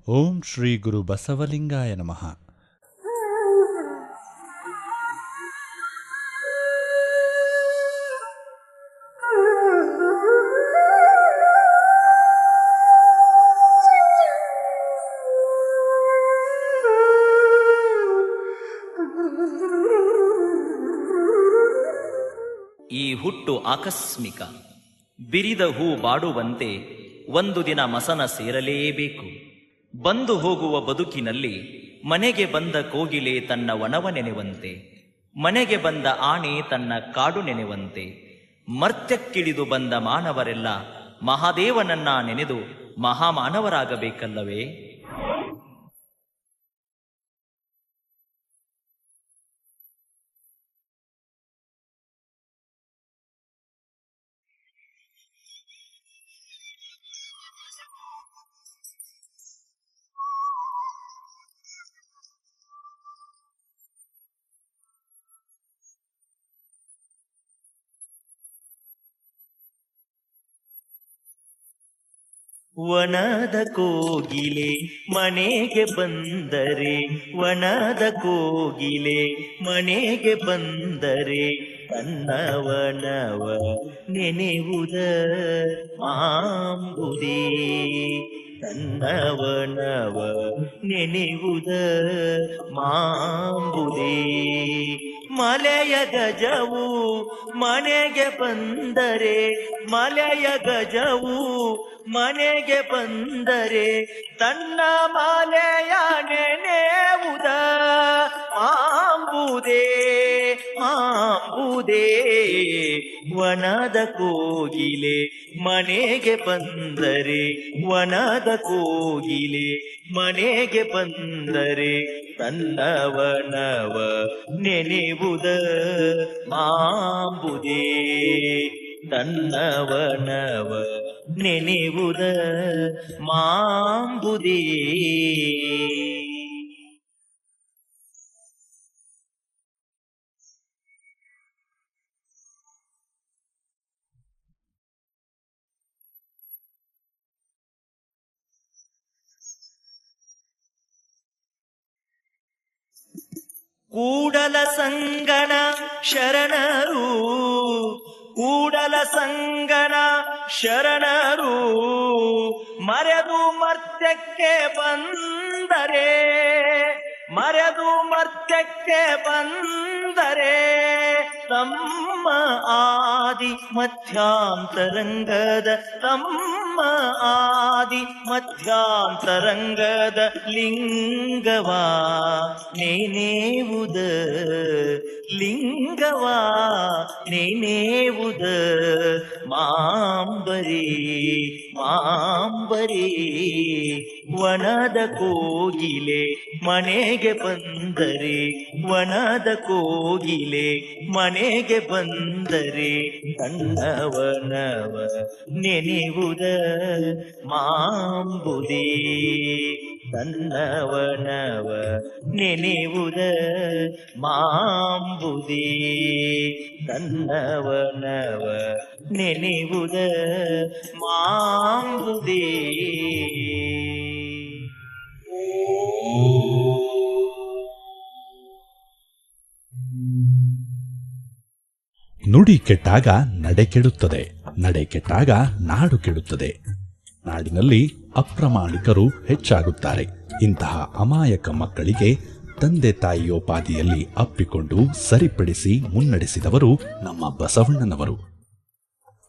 ಓಂ ಶ್ರೀ ಗುರು ಬಸವಲಿಂಗಾಯ ನಮಃ. ಈ ಹುಟ್ಟು ಆಕಸ್ಮಿಕ, ಬಿರಿದ ಹೂ ಬಾಡುವಂತೆ ಒಂದು ದಿನ ಮಸನ ಸೇರಲೇಬೇಕು. ಬಂದು ಹೋಗುವ ಬದುಕಿನಲ್ಲಿ ಮನೆಗೆ ಬಂದ ಕೋಗಿಲೆ ತನ್ನ ವನವ ನೆನೆವಂತೆ, ಮನೆಗೆ ಬಂದ ಆನೆ ತನ್ನ ಕಾಡು ನೆನೆವಂತೆ, ಮರ್ತ್ಯಕ್ಕಿಳಿದು ಬಂದ ಮಾನವರೆಲ್ಲ ಮಹಾದೇವನನ್ನ ನೆನೆದು ಮಹಾಮಾನವರಾಗಬೇಕಲ್ಲವೇ? ವನದ ಕೋಗಿಲೆ ಮನೆಗೆ ಬಂದರೆ, ವನದ ಕೋಗಿಲೆ ಮನೆಗೆ ಬಂದರೆ, ತನ್ನವನವ ನೆನೆವುದ ಮಾಂಬುದೇ, ತನ್ನವನವ ನೆನೆವುದ ಮಾಂಬುದೇ. ಮಲೆಯ ಗಜವು ಮನೆಗೆ ಬಂದರೆ, ಮಲೆಯ ಗಜವು ಮನೆಗೆ ಬಂದರೆ, ತನ್ನ ಮಾಲೆಯ ನೆನೆವುದ ಮಾಂಬುದೇ ಮಾಂಬುದೇ. ವನದ ಕೋಗಿಲೆ ಮನೆಗೆ ಬಂದರೆ, ವನದ ಕೋಗಿಲೆ ಮನೆಗೆ ಬಂದರೆ, ತನ್ನವನವ ನೆನೆವುದ ಮಾಂಬುದೇ, ತನ್ನವನವ ನೆನೆವುದ ಮಾಂಬುದೇ. ಕೂಡಲ ಸಂಗನ ಶರಣರು, ಕೂಡಲ ಸಂಗನ ಶರಣರು, ಮರೆದು ಮರ್ತ್ಯಕ್ಕೆ ಬಂದರೆ, ಮರೆದು ಮರ್ತ್ಯಕ್ಕೆ ಬಂದರೆ, ತಮ್ಮ ಆದಿ ಮಧ್ಯಾಂತರಂಗದ, ತಮ್ಮ ಆದಿ ಮಧ್ಯಾಂತರಂಗದ ಲಿಂಗವಾ ನೆನೆವುದ, ಲಿಂಗವಾ ನೆನೆವುದ ಮಾಂಬರಿ ಮಾಂಬರಿ. ವನದ ಕೋಗಿಲೆ ಮನೆಗೆ ಬಂದರೆ, ವನದ ಕೋಗಿಲೆ ಮನೆಗೆ ಬಂದರೆ, ತನ್ನವನವ ನೆನೆವುದ ಮಾಂಬುದೇ, ತನ್ನವನವ ನೆನೆವುದ ಮಾಂಬುದೇ, ತನ್ನವನವ ನೆನೆವುದ ಮಾಂಬುದೇ. ನುಡಿ ಕೆಟ್ಟಾಗ ನಡೆ ಕೆಡುತ್ತದೆ, ನಡೆ ಕೆಟ್ಟಾಗ ನಾಡು ಕೆಡುತ್ತದೆ. ನಾಡಿನಲ್ಲಿ ಅಪ್ರಾಮಾಣಿಕರು ಹೆಚ್ಚಾಗುತ್ತಾರೆ. ಇಂತಹ ಅಮಾಯಕ ಮಕ್ಕಳಿಗೆ ತಂದೆ ತಾಯಿಯೋಪಾದಿಯಲ್ಲಿ ಅಪ್ಪಿಕೊಂಡು ಸರಿಪಡಿಸಿ ಮುನ್ನಡೆಸಿದವರು ನಮ್ಮ ಬಸವಣ್ಣನವರು.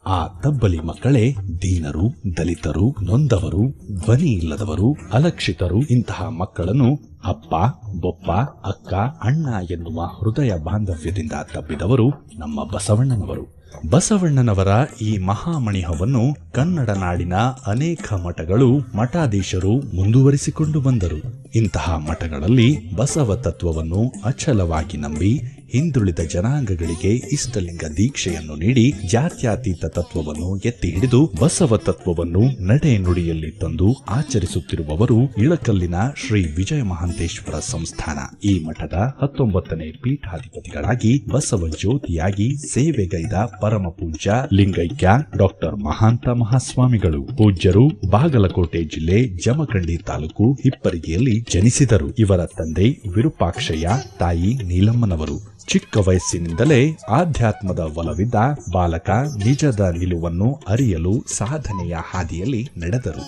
ಆ ತಬ್ಬಲಿ ಮಕ್ಕಳೇ ದೀನರು, ದಲಿತರು, ನೊಂದವರು, ಧ್ವನಿ ಇಲ್ಲದವರು, ಅಲಕ್ಷಿತರು. ಇಂತಹ ಮಕ್ಕಳನ್ನು ಅಪ್ಪ, ಬೊಪ್ಪ, ಅಕ್ಕ, ಅಣ್ಣ ಎನ್ನುವ ಹೃದಯ ಬಾಂಧವ್ಯದಿಂದ ತಬ್ಬಿದವರು ನಮ್ಮ ಬಸವಣ್ಣನವರು. ಬಸವಣ್ಣನವರ ಈ ಮಹಾಮಣಿಹವನ್ನು ಕನ್ನಡ ನಾಡಿನ ಅನೇಕ ಮಠಗಳು, ಮಠಾಧೀಶರು ಮುಂದುವರಿಸಿಕೊಂಡು ಬಂದರು. ಇಂತಹ ಮಠಗಳಲ್ಲಿ ಬಸವ ತತ್ವವನ್ನು ಅಚಲವಾಗಿ ನಂಬಿ ಹಿಂದುಳಿದ ಜನಾಂಗಗಳಿಗೆ ಇಷ್ಟಲಿಂಗ ದೀಕ್ಷೆಯನ್ನು ನೀಡಿ ಜಾತ್ಯತೀತ ತತ್ವವನ್ನು ಎತ್ತಿ ಹಿಡಿದು ಬಸವ ತತ್ವವನ್ನು ನಡೆ ನುಡಿಯಲ್ಲಿ ತಂದು ಆಚರಿಸುತ್ತಿರುವವರು ಇಳಕಲ್ಲಿನ ಶ್ರೀ ವಿಜಯ ಮಹಾಂತೇಶ್ವರ ಸಂಸ್ಥಾನ. ಈ ಮಠದ 19ನೇ ಪೀಠಾಧಿಪತಿಗಳಾಗಿ ಬಸವ ಜ್ಯೋತಿಯಾಗಿ ಸೇವೆಗೈದ ಪರಮ ಪೂಜ್ಯ ಲಿಂಗೈಕ್ಯ ಡಾಕ್ಟರ್ ಮಹಾಂತ ಮಹಾಸ್ವಾಮಿಗಳು. ಪೂಜ್ಯರು ಬಾಗಲಕೋಟೆ ಜಿಲ್ಲೆ ಜಮಖಂಡಿ ತಾಲೂಕು ಹಿಪ್ಪರಿಗೆಯಲ್ಲಿ ಜನಿಸಿದರು. ಇವರ ತಂದೆ ವಿರೂಪಾಕ್ಷಯ್ಯ, ತಾಯಿ ನೀಲಮ್ಮನವರು. ಚಿಕ್ಕ ವಯಸ್ಸಿನಿಂದಲೇ ಆಧ್ಯಾತ್ಮದ ಒಲವಿದ್ದ ಬಾಲಕ ನಿಜದ ನಿಲುವನ್ನು ಅರಿಯಲು ಸಾಧನೆಯ ಹಾದಿಯಲ್ಲಿ ನಡೆದರು.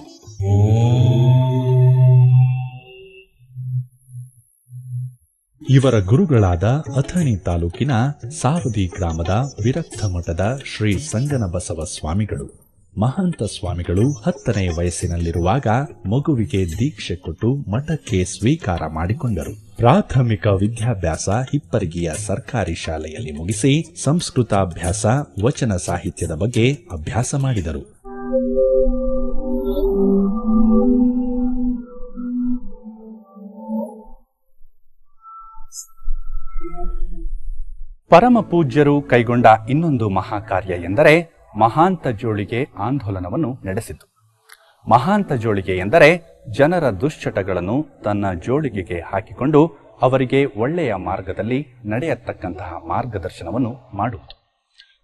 ಇವರ ಗುರುಗಳಾದ ಅಥಣಿ ತಾಲೂಕಿನ ಸಾವದಿ ಗ್ರಾಮದ ವಿರಕ್ತ ಮಠದ ಶ್ರೀ ಸಂಗನ ಬಸವ ಸ್ವಾಮಿಗಳು. ಮಹಾಂತ ಸ್ವಾಮಿಗಳು 10ನೇ ವಯಸ್ಸಿನಲ್ಲಿರುವಾಗ ಮಗುವಿಗೆ ದೀಕ್ಷೆ ಕೊಟ್ಟು ಮಠಕ್ಕೆ ಸ್ವೀಕಾರ ಮಾಡಿಕೊಂಡರು. ಪ್ರಾಥಮಿಕ ವಿದ್ಯಾಭ್ಯಾಸ ಹಿಪ್ಪರಿಗೆಯ ಸರ್ಕಾರಿ ಶಾಲೆಯಲ್ಲಿ ಮುಗಿಸಿ ಸಂಸ್ಕೃತಾಭ್ಯಾಸ, ವಚನ ಸಾಹಿತ್ಯದ ಬಗ್ಗೆ ಅಭ್ಯಾಸ ಮಾಡಿದರು. ಪರಮ ಪೂಜ್ಯರು ಕೈಗೊಂಡ ಇನ್ನೊಂದು ಮಹಾಕಾರ್ಯ ಎಂದರೆ ಮಹಾಂತ ಜೋಳಿಗೆ ಆಂದೋಲನವನ್ನು ನಡೆಸಿತು. ಮಹಾಂತ ಜೋಳಿಗೆ ಎಂದರೆ ಜನರ ದುಶ್ಚಟಗಳನ್ನು ತನ್ನ ಜೋಳಿಗೆಗೆ ಹಾಕಿಕೊಂಡು ಅವರಿಗೆ ಒಳ್ಳೆಯ ಮಾರ್ಗದಲ್ಲಿ ನಡೆಯತಕ್ಕಂತಹ ಮಾರ್ಗದರ್ಶನವನ್ನು ಮಾಡುವುದು.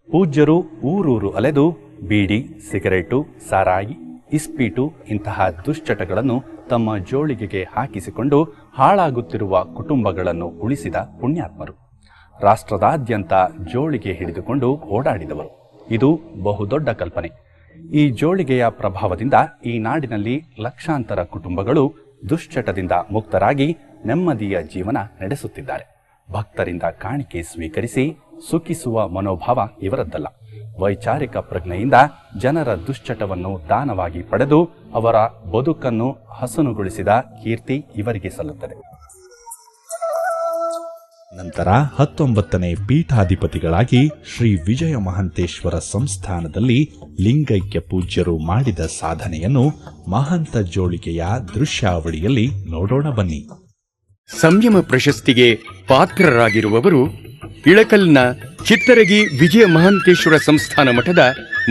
ಪೂಜ್ಯರು ಊರೂರು ಅಲೆದು ಬೀಡಿ, ಸಿಗರೇಟು, ಸಾರಾಯಿ, ಇಸ್ಪೀಟು ಇಂತಹ ದುಶ್ಚಟಗಳನ್ನು ತಮ್ಮ ಜೋಳಿಗೆಗೆ ಹಾಕಿಸಿಕೊಂಡು ಹಾಳಾಗುತ್ತಿರುವ ಕುಟುಂಬಗಳನ್ನು ಉಳಿಸಿದ ಪುಣ್ಯಾತ್ಮರು. ರಾಷ್ಟ್ರದಾದ್ಯಂತ ಜೋಳಿಗೆ ಹಿಡಿದುಕೊಂಡು ಓಡಾಡಿದವರು. ಇದು ಬಹುದೊಡ್ಡ ಕಲ್ಪನೆ. ಈ ಜೋಳಿಗೆಯ ಪ್ರಭಾವದಿಂದ ಈ ನಾಡಿನಲ್ಲಿ ಲಕ್ಷಾಂತರ ಕುಟುಂಬಗಳು ದುಶ್ಚಟದಿಂದ ಮುಕ್ತರಾಗಿ ನೆಮ್ಮದಿಯ ಜೀವನ ನಡೆಸುತ್ತಿದ್ದಾರೆ. ಭಕ್ತರಿಂದ ಕಾಣಿಕೆ ಸ್ವೀಕರಿಸಿ ಸುಖಿಸುವ ಮನೋಭಾವ ಇವರದ್ದಲ್ಲ. ವೈಚಾರಿಕ ಪ್ರಜ್ಞೆಯಿಂದ ಜನರ ದುಶ್ಚಟವನ್ನು ದಾನವಾಗಿ ಪಡೆದು ಅವರ ಬದುಕನ್ನು ಹಸನುಗೊಳಿಸಿದ ಕೀರ್ತಿ ಇವರಿಗೆ ಸಲ್ಲುತ್ತದೆ. ನಂತರ 19ನೇ ಪೀಠಾಧಿಪತಿಗಳಾಗಿ ಶ್ರೀ ವಿಜಯ ಮಹಾಂತೇಶ್ವರ ಸಂಸ್ಥಾನದಲ್ಲಿ ಲಿಂಗೈಕ್ಯ ಪೂಜ್ಯರು ಮಾಡಿದ ಸಾಧನೆಯನ್ನು ಮಹಾಂತ ಜೋಳಿಗೆಯ ದೃಶ್ಯಾವಳಿಯಲ್ಲಿ ನೋಡೋಣ ಬನ್ನಿ. ಸಂಯಮ ಪ್ರಶಸ್ತಿಗೆ ಪಾತ್ರರಾಗಿರುವವರು ಇಳಕಲ್ನ ಚಿತ್ತರಗಿ ವಿಜಯ ಮಹಾಂತೇಶ್ವರ ಸಂಸ್ಥಾನ ಮಠದ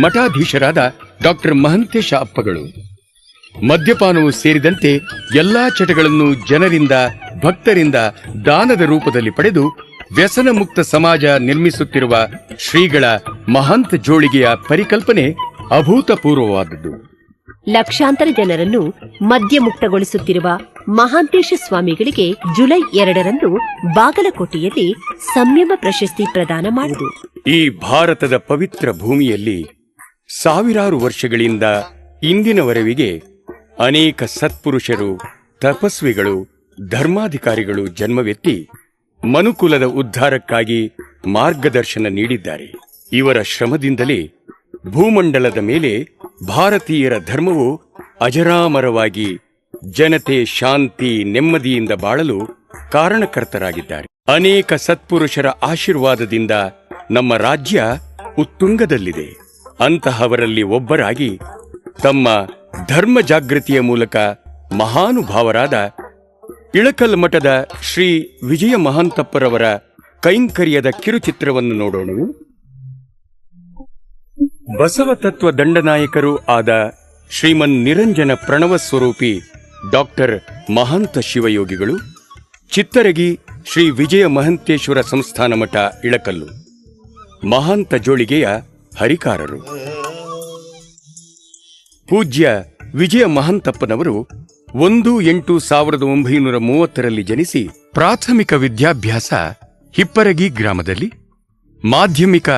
ಮಠಾಧೀಶರಾದ ಡಾಕ್ಟರ್ ಮಹಂತೇಶ ಅಪ್ಪಗಳು. ಮದ್ಯಪಾನವು ಸೇರಿದಂತೆ ಎಲ್ಲಾ ಚಟಗಳನ್ನು ಜನರಿಂದ, ಭಕ್ತರಿಂದ ದಾನದ ರೂಪದಲ್ಲಿ ಪಡೆದು ವ್ಯಸನ ಮುಕ್ತ ಸಮಾಜ ನಿರ್ಮಿಸುತ್ತಿರುವ ಶ್ರೀಗಳ ಮಹಾಂತ ಜೋಳಿಗೆಯ ಪರಿಕಲ್ಪನೆ ಅಭೂತಪೂರ್ವವಾದದ್ದು. ಲಕ್ಷಾಂತರ ಜನರನ್ನು ಮದ್ಯಮುಕ್ತಗೊಳಿಸುತ್ತಿರುವ ಮಹಾಂತೇಶ ಸ್ವಾಮಿಗಳಿಗೆ ಜುಲೈ 2ರಂದು ಬಾಗಲಕೋಟೆಯಲ್ಲಿ ಸಂಯಮ ಪ್ರಶಸ್ತಿ ಪ್ರದಾನ ಮಾಡಿತು. ಈ ಭಾರತದ ಪವಿತ್ರ ಭೂಮಿಯಲ್ಲಿ ಸಾವಿರಾರು ವರ್ಷಗಳಿಂದ ಇಂದಿನವರೆವಿಗೆ ಅನೇಕ ಸತ್ಪುರುಷರು, ತಪಸ್ವಿಗಳು, ಧರ್ಮಾಧಿಕಾರಿಗಳು ಜನ್ಮವೆತ್ತಿ ಮನುಕುಲದ ಉದ್ಧಾರಕ್ಕಾಗಿ ಮಾರ್ಗದರ್ಶನ ನೀಡಿದ್ದಾರೆ. ಇವರ ಶ್ರಮದಿಂದಲೇ ಭೂಮಂಡಲದ ಮೇಲೆ ಭಾರತೀಯರ ಧರ್ಮವು ಅಜರಾಮರವಾಗಿ ಜನತೆ ಶಾಂತಿ, ನೆಮ್ಮದಿಯಿಂದ ಬಾಳಲು ಕಾರಣಕರ್ತರಾಗಿದ್ದಾರೆ. ಅನೇಕ ಸತ್ಪುರುಷರ ಆಶೀರ್ವಾದದಿಂದ ನಮ್ಮ ರಾಜ್ಯ ಉತ್ತುಂಗದಲ್ಲಿದೆ. ಅಂತಹವರಲ್ಲಿ ಒಬ್ಬರಾಗಿ ತಮ್ಮ ಧರ್ಮ ಜಾಗೃತಿಯ ಮೂಲಕ ಮಹಾನುಭಾವರಾದ ಇಳಕಲ್ ಮಠದ ಶ್ರೀ ವಿಜಯ ಮಹಾಂತಪ್ಪರವರ ಕೈಂಕರ್ಯದ ಕಿರುಚಿತ್ರವನ್ನು ನೋಡೋಣ. ಬಸವ ತತ್ವ ದಂಡನಾಯಕರು ಆದ ಶ್ರೀಮನ್ ನಿರಂಜನ ಪ್ರಣವ ಸ್ವರೂಪಿ ಡಾಕ್ಟರ್ ಮಹಾಂತ ಶಿವಯೋಗಿಗಳು, ಚಿತ್ತರಗಿ ಶ್ರೀ ವಿಜಯ ಮಹಾಂತೇಶ್ವರ ಸಂಸ್ಥಾನ ಮಠ ಇಳಕಲ್ಲು, ಮಹಾಂತ ಜೋಳಿಗೆಯ ಹರಿಕಾರರು. ಪೂಜ್ಯ ವಿಜಯ ಮಹಾಂತಪ್ಪನವರು 1-8-1930 ಜನಿಸಿ ಪ್ರಾಥಮಿಕ ವಿದ್ಯಾಭ್ಯಾಸ ಹಿಪ್ಪರಗಿ ಗ್ರಾಮದಲ್ಲಿ, ಮಾಧ್ಯಮಿಕ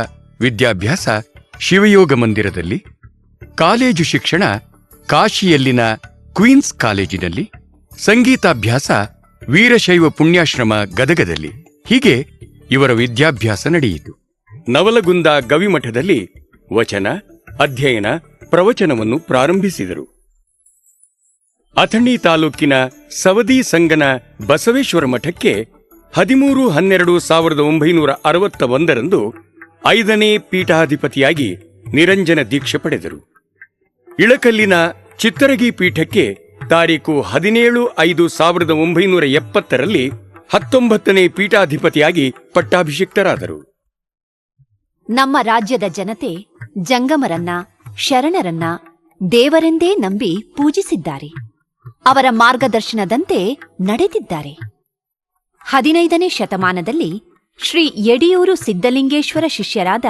ವಿದ್ಯಾಭ್ಯಾಸ ಶಿವಯೋಗ ಮಂದಿರದಲ್ಲಿ, ಕಾಲೇಜು ಶಿಕ್ಷಣ ಕಾಶಿಯಲ್ಲಿನ ಕ್ವೀನ್ಸ್ ಕಾಲೇಜಿನಲ್ಲಿ, ಸಂಗೀತಾಭ್ಯಾಸ ವೀರಶೈವ ಪುಣ್ಯಾಶ್ರಮ ಗದಗದಲ್ಲಿ. ಹೀಗೆ ಇವರ ವಿದ್ಯಾಭ್ಯಾಸ ನಡೆಯಿತು. ನವಲಗುಂದ ಗವಿಮಠದಲ್ಲಿ ವಚನ, ಅಧ್ಯಯನ, ಪ್ರವಚನವನ್ನು ಪ್ರಾರಂಭಿಸಿದರು. ಅಥಣಿ ತಾಲೂಕಿನ ಸವದಿ ಸಂಗನ ಬಸವೇಶ್ವರ ಮಠಕ್ಕೆ 13-12-1961 5ನೇ ಪೀಠಾಧಿಪತಿಯಾಗಿ ನಿರಂಜನ ದೀಕ್ಷೆ ಪಡೆದರು. ಇಳಕಲ್ಲಿನ ಚಿತ್ತರಗಿ ಪೀಠಕ್ಕೆ ತಾರೀಕು 17/5/1970 19ನೇ ಪೀಠಾಧಿಪತಿಯಾಗಿ ಪಟ್ಟಾಭಿಷಿಕ್ತರಾದರು. ನಮ್ಮ ರಾಜ್ಯದ ಜನತೆ ಜಂಗಮರನ್ನ, ಶರಣರನ್ನ ದೇವರೆಂದೇ ನಂಬಿ ಪೂಜಿಸಿದ್ದಾರೆ. ಅವರ ಮಾರ್ಗದರ್ಶನದಂತೆ ನಡೆದಿದ್ದಾರೆ. 15ನೇ ಶತಮಾನದಲ್ಲಿ ಶ್ರೀ ಯಡಿಯೂರು ಸಿದ್ಧಲಿಂಗೇಶ್ವರ ಶಿಷ್ಯರಾದ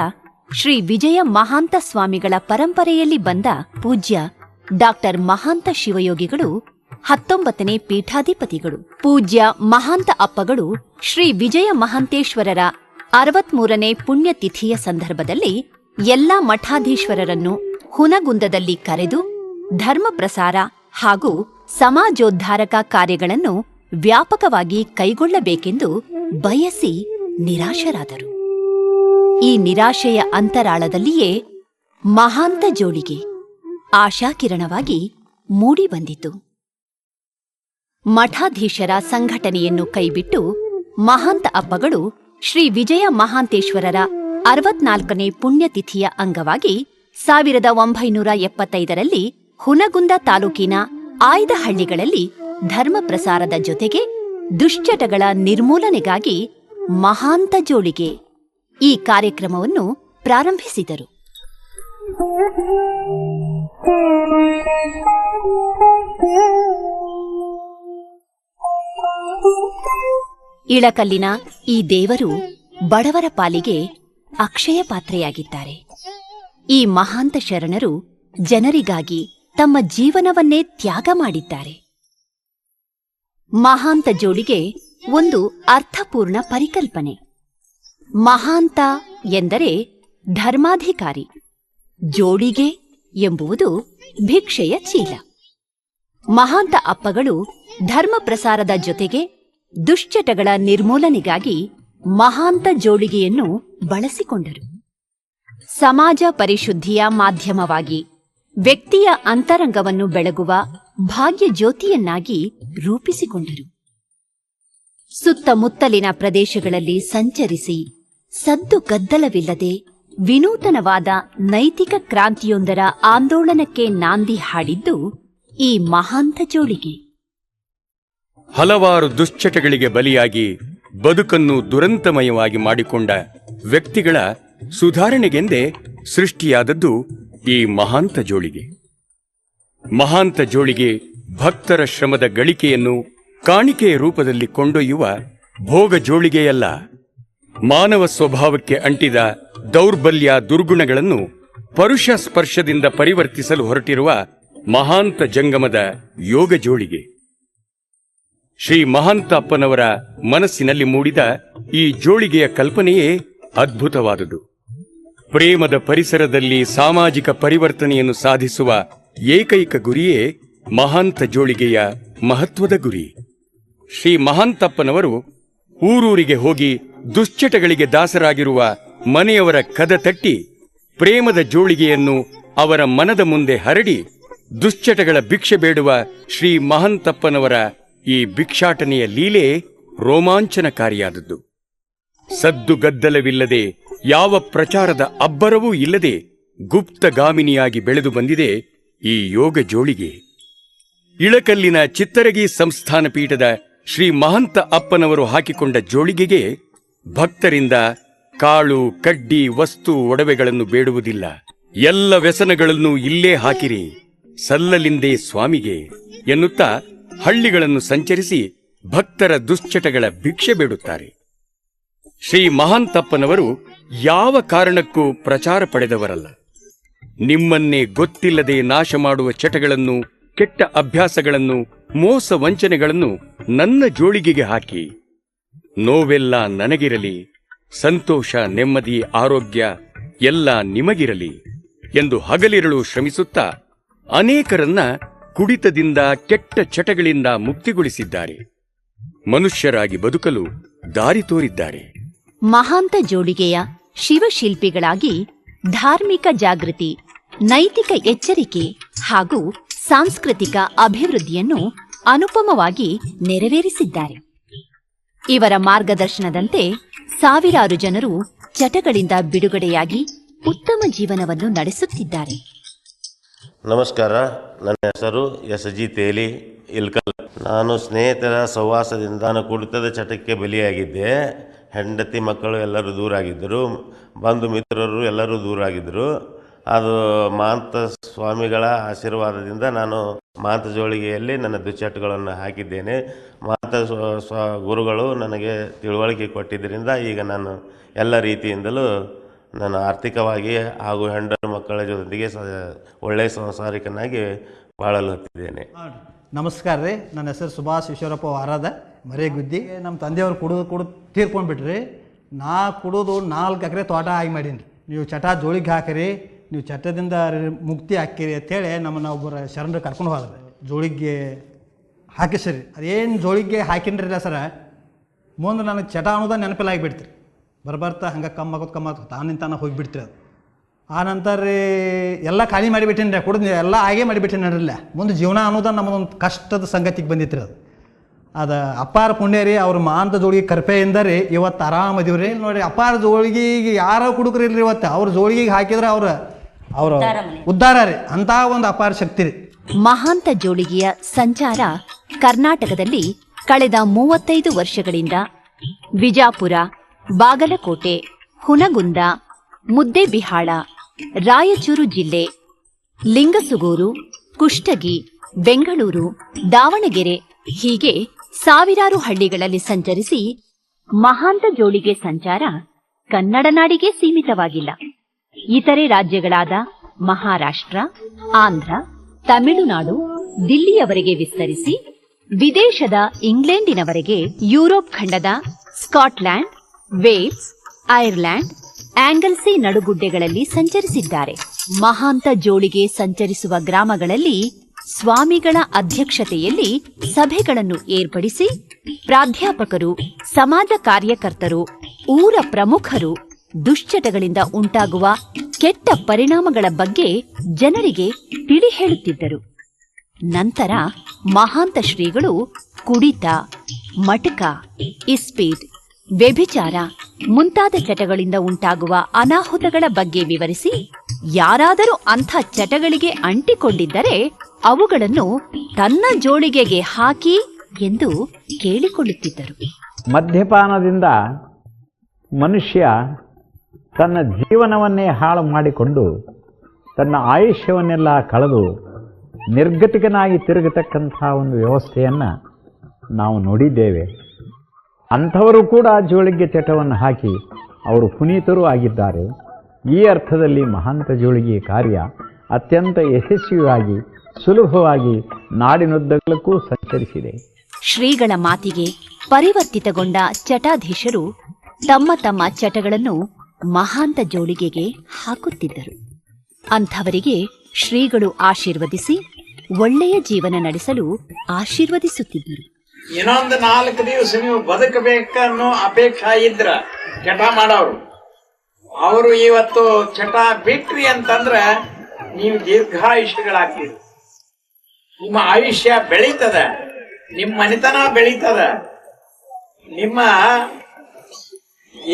ಶ್ರೀ ವಿಜಯ ಮಹಾಂತ ಸ್ವಾಮಿಗಳ ಪರಂಪರೆಯಲ್ಲಿ ಬಂದ ಪೂಜ್ಯ ಡಾಕ್ಟರ್ ಮಹಾಂತ ಶಿವಯೋಗಿಗಳು 19ನೇ ಪೀಠಾಧಿಪತಿಗಳು. ಪೂಜ್ಯ ಮಹಾಂತ ಅಪ್ಪಗಳು ಶ್ರೀ ವಿಜಯ ಮಹಾಂತೇಶ್ವರರ 63ನೇ ಪುಣ್ಯತಿಥಿಯ ಸಂದರ್ಭದಲ್ಲಿ ಎಲ್ಲ ಮಠಾಧೀಶ್ವರರನ್ನು ಹುನಗುಂದದಲ್ಲಿ ಕರೆದು ಧರ್ಮ ಪ್ರಸಾರ ಹಾಗೂ ಸಮಾಜೋದ್ಧಾರಕ ಕಾರ್ಯಗಳನ್ನು ವ್ಯಾಪಕವಾಗಿ ಕೈಗೊಳ್ಳಬೇಕೆಂದು ಬಯಸಿ ನಿರಾಶರಾದರು. ಈ ನಿರಾಶೆಯ ಅಂತರಾಳದಲ್ಲಿಯೇ ಮಹಾಂತ ಜೋಳಿಗೆ ಆಶಾಕಿರಣವಾಗಿ ಮೂಡಿಬಂದಿತು. ಮಠಾಧೀಶರ ಸಂಘಟನೆಯನ್ನು ಕೈಬಿಟ್ಟು ಮಹಾಂತ ಅಪ್ಪಗಳು ಶ್ರೀ ವಿಜಯ ಮಹಾಂತೇಶ್ವರರ 64ನೇ ಪುಣ್ಯತಿಥಿಯ ಅಂಗವಾಗಿ 1975ರಲ್ಲಿ ಹುನಗುಂದ ತಾಲೂಕಿನ ಆಯ್ದ ಹಳ್ಳಿಗಳಲ್ಲಿ ಧರ್ಮ ಪ್ರಸಾರದ ಜೊತೆಗೆ ದುಶ್ಚಟಗಳ ನಿರ್ಮೂಲನೆಗಾಗಿ ಮಹಾಂತ ಜೋಳಿಗೆ ಈ ಕಾರ್ಯಕ್ರಮವನ್ನು ಪ್ರಾರಂಭಿಸಿದರು. ಇಳಕಲ್ಲಿನ ಈ ದೇವರು ಬಡವರ ಪಾಲಿಗೆ ಅಕ್ಷಯ ಪಾತ್ರೆಯಾಗಿದ್ದಾರೆ. ಈ ಮಹಾಂತ ಶರಣರು ಜನರಿಗಾಗಿ ತಮ್ಮ ಜೀವನವನ್ನೇ ತ್ಯಾಗ ಮಾಡಿದ್ದಾರೆ. ಮಹಾಂತ ಜೋಳಿಗೆ ಒಂದು ಅರ್ಥಪೂರ್ಣ ಪರಿಕಲ್ಪನೆ. ಮಹಾಂತ ಎಂದರೆ ಧರ್ಮಾಧಿಕಾರಿ, ಜೋಳಿಗೆ ಎಂಬುದು ಭಿಕ್ಷೆಯ ಚೀಲ. ಮಹಾಂತ ಅಪ್ಪಗಳು ಧರ್ಮ ಪ್ರಸಾರದ ಜೊತೆಗೆ ದುಶ್ಚಟಗಳ ನಿರ್ಮೂಲನೆಗಾಗಿ ಮಹಾಂತ ಜೋಳಿಗೆಯನ್ನು ಬಳಸಿಕೊಂಡರು. ಸಮಾಜ ಪರಿಶುದ್ಧಿಯ ಮಾಧ್ಯಮವಾಗಿ ವ್ಯಕ್ತಿಯ ಅಂತರಂಗವನ್ನು ಬೆಳಗುವ ಭಾಗ್ಯ ಜ್ಯೋತಿಯನ್ನಾಗಿ ರೂಪಿಸಿಕೊಂಡರು. ಸುತ್ತಮುತ್ತಲಿನ ಪ್ರದೇಶಗಳಲ್ಲಿ ಸಂಚರಿಸಿ ಸದ್ದು ಗದ್ದಲವಿಲ್ಲದೆ ವಿನೂತನವಾದ ನೈತಿಕ ಕ್ರಾಂತಿಯೊಂದರ ಆಂದೋಲನಕ್ಕೆ ನಾಂದಿ ಹಾಡಿದ್ದು ಈ ಮಹಾಂತ ಜೋಳಿಗೆ. ಹಲವಾರು ದುಶ್ಚಟಗಳಿಗೆ ಬಲಿಯಾಗಿ ಬದುಕನ್ನು ದುರಂತಮಯವಾಗಿ ಮಾಡಿಕೊಂಡ ವ್ಯಕ್ತಿಗಳ ಸುಧಾರಣೆಗೆಂದೇ ಸೃಷ್ಟಿಯಾದದ್ದು ಈ ಮಹಾಂತ ಜೋಳಿಗೆ. ಮಹಾಂತ ಜೋಳಿಗೆ ಭಕ್ತರ ಶ್ರಮದ ಗಳಿಕೆಯನ್ನು ಕಾಣಿಕೆಯ ರೂಪದಲ್ಲಿ ಕೊಂಡೊಯ್ಯುವ ಭೋಗ ಜೋಳಿಗೆಯಲ್ಲ, ಮಾನವ ಸ್ವಭಾವಕ್ಕೆ ಅಂಟಿದ ದೌರ್ಬಲ್ಯ ದುರ್ಗುಣಗಳನ್ನು ಪರುಷ ಸ್ಪರ್ಶದಿಂದ ಪರಿವರ್ತಿಸಲು ಹೊರಟಿರುವ ಮಹಾಂತ ಜಂಗಮದ ಯೋಗ ಜೋಳಿಗೆ. ಶ್ರೀ ಮಹಾಂತ ಅಪ್ಪನವರ ಮನಸ್ಸಿನಲ್ಲಿ ಮೂಡಿದ ಈ ಜೋಳಿಗೆಯ ಕಲ್ಪನೆಯೇ ಅದ್ಭುತವಾದುದು. ಪ್ರೇಮದ ಪರಿಸರದಲ್ಲಿ ಸಾಮಾಜಿಕ ಪರಿವರ್ತನೆಯನ್ನು ಸಾಧಿಸುವ ಏಕೈಕ ಗುರಿಯೇ ಮಹಾಂತ ಜೋಳಿಗೆಯ ಮಹತ್ವದ ಗುರಿ. ಶ್ರೀ ಮಹಾಂತಪ್ಪನವರು ಊರೂರಿಗೆ ಹೋಗಿ ದುಶ್ಚಟಗಳಿಗೆ ದಾಸರಾಗಿರುವ ಮನೆಯವರ ಕದ ತಟ್ಟಿ ಪ್ರೇಮದ ಜೋಳಿಗೆಯನ್ನು ಅವರ ಮನದ ಮುಂದೆ ಹರಡಿ ದುಶ್ಚಟಗಳ ಭಿಕ್ಷೆ ಬೇಡುವ ಶ್ರೀ ಮಹಾಂತಪ್ಪನವರ ಈ ಭಿಕ್ಷಾಟನೆಯ ಲೀಲೆ ರೋಮಾಂಚನಕಾರಿಯಾದದ್ದು. ಸದ್ದುಗದ್ದಲವಿಲ್ಲದೆ ಯಾವ ಪ್ರಚಾರದ ಅಬ್ಬರವೂ ಇಲ್ಲದೆ ಗುಪ್ತಗಾಮಿನಿಯಾಗಿ ಬೆಳೆದು ಬಂದಿದೆ ಈ ಯೋಗ ಜೋಳಿಗೆ. ಇಳಕಲ್ಲಿನ ಚಿತ್ತರಗಿ ಸಂಸ್ಥಾನ ಪೀಠದ ಶ್ರೀ ಮಹಂತ ಅಪ್ಪನವರು ಹಾಕಿಕೊಂಡ ಜೋಳಿಗೆಗೆ ಭಕ್ತರಿಂದ ಕಾಳು ಕಡ್ಡಿ ವಸ್ತು ಒಡವೆಗಳನ್ನು ಬೇಡುವುದಿಲ್ಲ. ಎಲ್ಲ ವ್ಯಸನಗಳನ್ನು ಇಲ್ಲೇ ಹಾಕಿರಿ, ಸಲ್ಲಲಿಂದೇ ಸ್ವಾಮಿಗೆ ಎನ್ನುತ್ತಾ ಹಳ್ಳಿಗಳನ್ನು ಸಂಚರಿಸಿ ಭಕ್ತರ ದುಶ್ಚಟಗಳ ಭಿಕ್ಷೆ ಬೇಡುತ್ತಾರೆ. ಶ್ರೀ ಮಹಾಂತಪ್ಪನವರು ಯಾವ ಕಾರಣಕ್ಕೂ ಪ್ರಚಾರ ಪಡೆದವರಲ್ಲ. ನಿಮ್ಮನ್ನೇ ಗೊತ್ತಿಲ್ಲದೆ ನಾಶ ಮಾಡುವ ಚಟಗಳನ್ನು, ಕೆಟ್ಟ ಅಭ್ಯಾಸಗಳನ್ನು, ಮೋಸ ವಂಚನೆಗಳನ್ನು ನನ್ನ ಜೋಳಿಗೆಗೆ ಹಾಕಿ, ನೋವೆಲ್ಲ ನನಗಿರಲಿ, ಸಂತೋಷ ನೆಮ್ಮದಿ ಆರೋಗ್ಯ ಎಲ್ಲ ನಿಮಗಿರಲಿ ಎಂದು ಹಗಲಿರಳು ಶ್ರಮಿಸುತ್ತಾ ಅನೇಕರನ್ನ ಕುಡಿತದಿಂದ ಕೆಟ್ಟ ಚಟಗಳಿಂದ ಮುಕ್ತಿಗೊಳಿಸಿದ್ದಾರೆ. ಮನುಷ್ಯರಾಗಿ ಬದುಕಲು ದಾರಿ ತೋರಿದ್ದಾರೆ. ಮಹಾಂತ ಜೋಳಿಗೆಯ ಶಿವಶಿಲ್ಪಿಗಳಾಗಿ ಧಾರ್ಮಿಕ ಜಾಗೃತಿ, ನೈತಿಕ ಎಚ್ಚರಿಕೆ ಹಾಗೂ ಸಾಂಸ್ಕೃತಿಕ ಅಭಿವೃದ್ಧಿಯನ್ನು ಅನುಪಮವಾಗಿ ನೆರವೇರಿಸಿದ್ದಾರೆ. ಇವರ ಮಾರ್ಗದರ್ಶನದಂತೆ ಸಾವಿರಾರು ಜನರು ಚಟಗಳಿಂದ ಬಿಡುಗಡೆಯಾಗಿ ಉತ್ತಮ ಜೀವನವನ್ನು ನಡೆಸುತ್ತಿದ್ದಾರೆ. ನಮಸ್ಕಾರ, ನನ್ನ ಹೆಸರು SG ತೇಲಿ ಇಲ್ಕಲ್. ನಾನು ಸ್ನೇಹಿತರ ಸಹವಾಸದಿಂದ ನಾನು ಕುಡಿತದ ಚಟಕ್ಕೆ ಬಲಿಯಾಗಿದ್ದೆ. ಹೆಂಡತಿ ಮಕ್ಕಳು ಎಲ್ಲರೂ ದೂರಾಗಿದ್ದರು, ಬಂಧು ಮಿತ್ರರು ಎಲ್ಲರೂ ದೂರಾಗಿದ್ದರು. ಅದು ಮಹಾಂತ ಸ್ವಾಮಿಗಳ ಆಶೀರ್ವಾದದಿಂದ ನಾನು ಮಹಾಂತ ಜೋಳಿಗೆಯಲ್ಲಿ ನನ್ನ ದುಶ್ಚಟಗಳನ್ನು ಹಾಕಿದ್ದೇನೆ. ಮಹಾಂತ ಗುರುಗಳು ನನಗೆ ತಿಳುವಳಿಕೆ ಕೊಟ್ಟಿದ್ದರಿಂದ ಈಗ ನಾನು ಎಲ್ಲ ರೀತಿಯಿಂದಲೂ ನಾನು ಆರ್ಥಿಕವಾಗಿ ಹಾಗೂ ಹೆಂಡರು ಮಕ್ಕಳ ಜೊತೆಗೆ ಒಳ್ಳೆಯ ಸಂಸಾರಿಕನಾಗಿ ಬಾಳಲು ಹತ್ತಿದ್ದೇನೆ. ನಮಸ್ಕಾರ ರೀ, ನನ್ನ ಹೆಸರು ಸುಭಾಷ್ ಈಶ್ವರಪ್ಪ ವಾರದ ಮರೇಗುದ್ದಿ. ನಮ್ಮ ತಂದೆಯವ್ರು ಕುಡಿದು ತೀರ್ಕೊಂಡು ಬಿಟ್ರಿ. ನಾ ಕುಡಿದು 4 ಎಕರೆ ತೋಟ ಆಗಿ ಮಾಡೀನಿ. ನೀವು ಚಟ ಜೋಳಿಗೆ ಹಾಕಿರಿ, ನೀವು ಚಟದಿಂದ ಮುಕ್ತಿ ಹಾಕಿರಿ ಅಂತೇಳಿ ನಮ್ಮನ್ನು ಒಬ್ಬರು ಶರಣರು ಕರ್ಕೊಂಡು ಹೋದ್ರೆ ಜೋಳಿಗೆ ಹಾಕಿಸ್ರಿ. ಅದೇನು ಜೋಳಿಗೆ ಹಾಕಿನ್ರಿಲ್ಲ ಸರ, ಮುಂದೆ ನನಗೆ ಚಟ ಅನ್ನೋದು ನೆನಪಿಲ್ಲ ಆಗಿಬಿಡ್ತೀರಿ. ಬರ್ಬರ್ತಾ ಹಂಗೆ ಕಮ್ಮಾಗೋದು ತಾನಿಂತಾನ ಹೋಗಿಬಿಡ್ತೀರಿ. ಅದು ಆ ನಂತರ ರೀ ಎಲ್ಲ ಖಾಲಿ ಮಾಡಿಬಿಟ್ಟಿನಿ ರೀ, ಕುಡಿದು ಎಲ್ಲ ಹಾಗೇ ಮಾಡಿಬಿಟ್ಟಿನಿ ನಡ್ರಿಲ್ಲ. ಮುಂದೆ ಜೀವನ ಅನ್ನೋದು ನಮ್ಮದೊಂದು ಕಷ್ಟದ ಸಂಗತಿಗೆ ಬಂದಿತ್ತು ರೀ. ಅದು ಅಪ್ಪಾರ ಪುಣ್ಯ ರೀ, ಅವ್ರ ಮಾಂತ ಜೋಳಿಗೆ ಕರ್ಪೆಯಿಂದ ರೀ ಇವತ್ತು ಆರಾಮದೀವಿ ರೀ. ನೋಡಿ, ಅಪ್ಪಾರ ಜೋಳಿಗೆಗೆ ಯಾರೋ ಕುಡುಕ್ರಿಲ್ರಿ ಇವತ್ತು, ಅವ್ರ ಜೋಳಿಗೆಗೆ ಹಾಕಿದ್ರೆ ಅವ್ರ ಉದ್ಧಾರ ರೀ. ಅಂಥ ಒಂದು ಅಪಾರ ಶಕ್ತಿ ರೀ. ಮಹಾಂತ ಜೋಳಿಗೆಯ ಸಂಚಾರ ಕರ್ನಾಟಕದಲ್ಲಿ ಕಳೆದ 35 ವರ್ಷಗಳಿಂದ ವಿಜಾಪುರ, ಬಾಗಲಕೋಟೆ, ಹುನಗುಂದ, ಮುದ್ದೇಬಿಹಾಳ, ರಾಯಚೂರು ಜಿಲ್ಲೆ, ಲಿಂಗಸುಗೂರು, ಕುಷ್ಟಗಿ, ಬೆಂಗಳೂರು, ದಾವಣಗೆರೆ ಹೀಗೆ ಸಾವಿರಾರು ಹಳ್ಳಿಗಳಲ್ಲಿ ಸಂಚರಿಸಿ ಮಹಾಂತ ಜೋಳಿಗೆ ಸಂಚಾರ ಕನ್ನಡ ನಾಡಿಗೆ ಸೀಮಿತವಾಗಿಲ್ಲ. ಇತರೆ ರಾಜ್ಯಗಳಾದ ಮಹಾರಾಷ್ಟ್ರ, ಆಂಧ್ರ, ತಮಿಳುನಾಡು, ದಿಲ್ಲಿಯವರೆಗೆ ವಿಸ್ತರಿಸಿ ವಿದೇಶದ ಇಂಗ್ಲೆಂಡಿನವರೆಗೆ, ಯುರೋಪ್ ಖಂಡದ ಸ್ಕಾಟ್ಲ್ಯಾಂಡ್, ವೇಲ್ಸ್, ಐರ್ಲ್ಯಾಂಡ್, ಆಂಗಲ್ಸಿ ನಡುಗುಡ್ಡೆಗಳಲ್ಲಿ ಸಂಚರಿಸಿದ್ದಾರೆ. ಮಹಾಂತ ಜೋಳಿಗೆ ಸಂಚರಿಸುವ ಗ್ರಾಮಗಳಲ್ಲಿ ಸ್ವಾಮಿಗಳ ಅಧ್ಯಕ್ಷತೆಯಲ್ಲಿ ಸಭೆಗಳನ್ನು ಏರ್ಪಡಿಸಿ ಪ್ರಾಧ್ಯಾಪಕರು, ಸಮಾಜ ಕಾರ್ಯಕರ್ತರು, ಊರ ಪ್ರಮುಖರು ದುಶ್ಚಟಗಳಿಂದ ಉಂಟಾಗುವ ಕೆಟ್ಟ ಪರಿಣಾಮಗಳ ಬಗ್ಗೆ ಜನರಿಗೆ ತಿಳಿ ಹೇಳುತ್ತಿದ್ದರು. ನಂತರ ಮಹಾಂತ ಶ್ರೀಗಳು ಕುಡಿತ, ಮಟಕ, ಇಸ್ಪೀಟ್, ವ್ಯಭಿಚಾರ ಮುಂತಾದ ಚಟಗಳಿಂದ ಉಂಟಾಗುವ ಅನಾಹುತಗಳ ಬಗ್ಗೆ ವಿವರಿಸಿ ಯಾರಾದರೂ ಅಂಥ ಚಟಗಳಿಗೆ ಅಂಟಿಕೊಂಡಿದ್ದರೆ ಅವುಗಳನ್ನು ತನ್ನ ಜೋಳಿಗೆಗೆ ಹಾಕಿ ಎಂದು ಕೇಳಿಕೊಳ್ಳುತ್ತಿದ್ದರು. ಮದ್ಯಪಾನದಿಂದ ಮನುಷ್ಯ ತನ್ನ ಜೀವನವನ್ನೇ ಹಾಳು ಮಾಡಿಕೊಂಡು ತನ್ನ ಆಯುಷ್ಯವನ್ನೆಲ್ಲ ಕಳೆದು ನಿರ್ಗತಿಕನಾಗಿ ತಿರುಗತಕ್ಕಂಥ ಒಂದು ವ್ಯವಸ್ಥೆಯನ್ನು ನಾವು ನೋಡಿದ್ದೇವೆ. ಅಂಥವರು ಕೂಡ ಜೋಳಿಗೆ ಚಟವನ್ನು ಹಾಕಿ ಅವರು ಪುನೀತರೂ ಆಗಿದ್ದಾರೆ. ಈ ಅರ್ಥದಲ್ಲಿ ಮಹಾಂತ ಜೋಳಿಗೆ ಕಾರ್ಯ ಅತ್ಯಂತ ಯಶಸ್ವಿಯಾಗಿ ಸುಲಭವಾಗಿ ನಾಡಿನುದ್ದಕ್ಕೂ ಸಂಚರಿಸಿದೆ. ಶ್ರೀಗಳ ಮಾತಿಗೆ ಪರಿವರ್ತಿತಗೊಂಡ ಚಟಾಧೀಶರು ತಮ್ಮ ತಮ್ಮ ಚಟಗಳನ್ನು ಮಹಾಂತ ಜೋಳಿಗೆಗೆ ಹಾಕುತ್ತಿದ್ದರು. ಅಂಥವರಿಗೆ ಶ್ರೀಗಳು ಆಶೀರ್ವದಿಸಿ ಒಳ್ಳೆಯ ಜೀವನ ನಡೆಸಲು ಆಶೀರ್ವದಿಸುತ್ತಿದ್ದರು. ಇನ್ನೊಂದು 4 ದಿವಸ ನೀವು ಬದುಕಬೇಕನ್ನೋ ಅಪೇಕ್ಷೆ ಇದ್ರ ಚಟ ಮಾಡೋರು, ಅವರು ಇವತ್ತು ಚಟ ಬಿಟ್ರಿ ಅಂತಂದ್ರ ನೀವು ದೀರ್ಘಾಯುಷ್ಯಗಳಾಗ್ತೀರಿ. ನಿಮ್ಮ ಆಯುಷ್ಯ ಬೆಳೀತದ, ನಿಮ್ಮ ಮನೆತನ ಬೆಳೀತದ, ನಿಮ್ಮ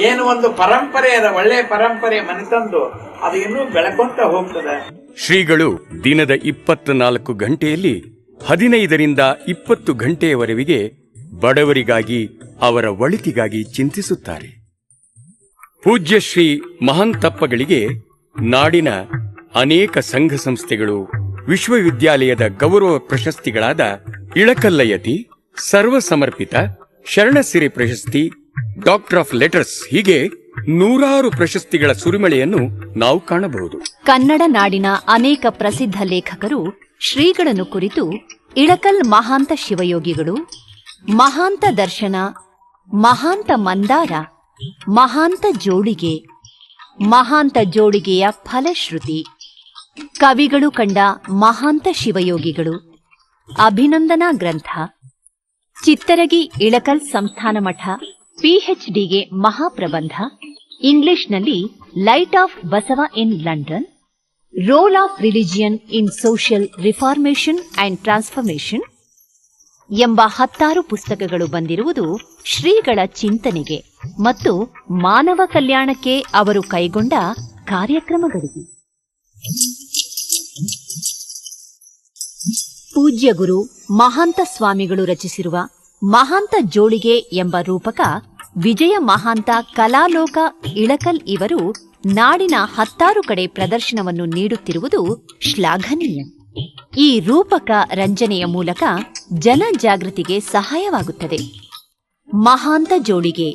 ಏನು ಒಂದು ಪರಂಪರೆ ಅದ, ಒಳ್ಳೆಯ ಪರಂಪರೆ ಮನೆತಂದು ಅದು ಇನ್ನೂ ಬೆಳಕೊಂತ ಹೋಗ್ತದೆ. ಶ್ರೀಗಳು ದಿನದ 24 ಗಂಟೆಯಲ್ಲಿ 15ರಿಂದ 20 ಗಂಟೆಯವರೆಗೆ ಬಡವರಿಗಾಗಿ, ಅವರ ಒಳಿತಿಗಾಗಿ ಚಿಂತಿಸುತ್ತಾರೆ. ಪೂಜ್ಯ ಶ್ರೀ ಮಹಾಂತಪ್ಪಗಳಿಗೆ ನಾಡಿನ ಅನೇಕ ಸಂಘ ಸಂಸ್ಥೆಗಳು, ವಿಶ್ವವಿದ್ಯಾಲಯದ ಗೌರವ ಪ್ರಶಸ್ತಿಗಳಾದ ಇಳಕಲ್ಲಯತಿ, ಸರ್ವಸಮರ್ಪಿತ, ಶರಣಸಿರಿ ಪ್ರಶಸ್ತಿ, ಡಾಕ್ಟರ್ ಆಫ್ ಲೆಟರ್ಸ್ ಹೀಗೆ ನೂರಾರು ಪ್ರಶಸ್ತಿಗಳ ಸುರಿಮಳೆಯನ್ನು ನಾವು ಕಾಣಬಹುದು. ಕನ್ನಡ ನಾಡಿನ ಅನೇಕ ಪ್ರಸಿದ್ಧ ಲೇಖಕರು ಶ್ರೀಗಳನ್ನು ಕುರಿತು ಇಳಕಲ್ ಮಹಾಂತ ಶಿವಯೋಗಿಗಳು, ಮಹಾಂತ ದರ್ಶನ, ಮಹಾಂತ ಮಂದಾರ, ಮಹಾಂತ ಜೋಳಿಗೆ, ಮಹಾಂತ ಜೋಳಿಗೆಯ ಫಲಶ್ರುತಿ, ಕವಿಗಳು ಕಂಡ ಮಹಾಂತ ಶಿವಯೋಗಿಗಳು, ಅಭಿನಂದನಾ ಗ್ರಂಥ, ಚಿತ್ತರಗಿ ಇಳಕಲ್ ಸಂಸ್ಥಾನ ಮಠ, PhDಗೆ ಮಹಾಪ್ರಬಂಧ, ಇಂಗ್ಲಿಷ್ನಲ್ಲಿ light off Basava in London, role of religion in social reformation and transformation ಎಂಬ 10 ಪುಸ್ತಕಗಳು ಬಂದಿರುವುದು ಶ್ರೀಗಳ ಚಿಂತನೆಗೆ ಮತ್ತು ಮಾನವ ಕಲ್ಯಾಣಕ್ಕೆ ಅವರು ಕೈಗೊಂಡ ಕಾರ್ಯಕ್ರಮಗಳಿಗೆ. ಪೂಜ್ಯ ಗುರು ಮಹಾಂತ ಸ್ವಾಮಿಗಳು ರಚಿಸಿರುವ ಮಹಾಂತ ಜೋಳಿಗೆ ಎಂಬ ರೂಪಕ ವಿಜಯ ಮಹಾಂತ ಕಲಾಲೋಕ ಇಳಕಲ್ ಇವರು ನಾಡಿನ 10 ಕಡೆ ಪ್ರದರ್ಶನವನ್ನು ನೀಡುತ್ತಿರುವುದು ಶ್ಲಾಘನೀಯ. ಈ ರೂಪಕ ರಂಜನೆಯ ಮೂಲಕ ಜನಜಾಗೃತಿಗೆ ಸಹಾಯವಾಗುತ್ತದೆ. ಮಹಾಂತ ಜೋಳಿಗೆ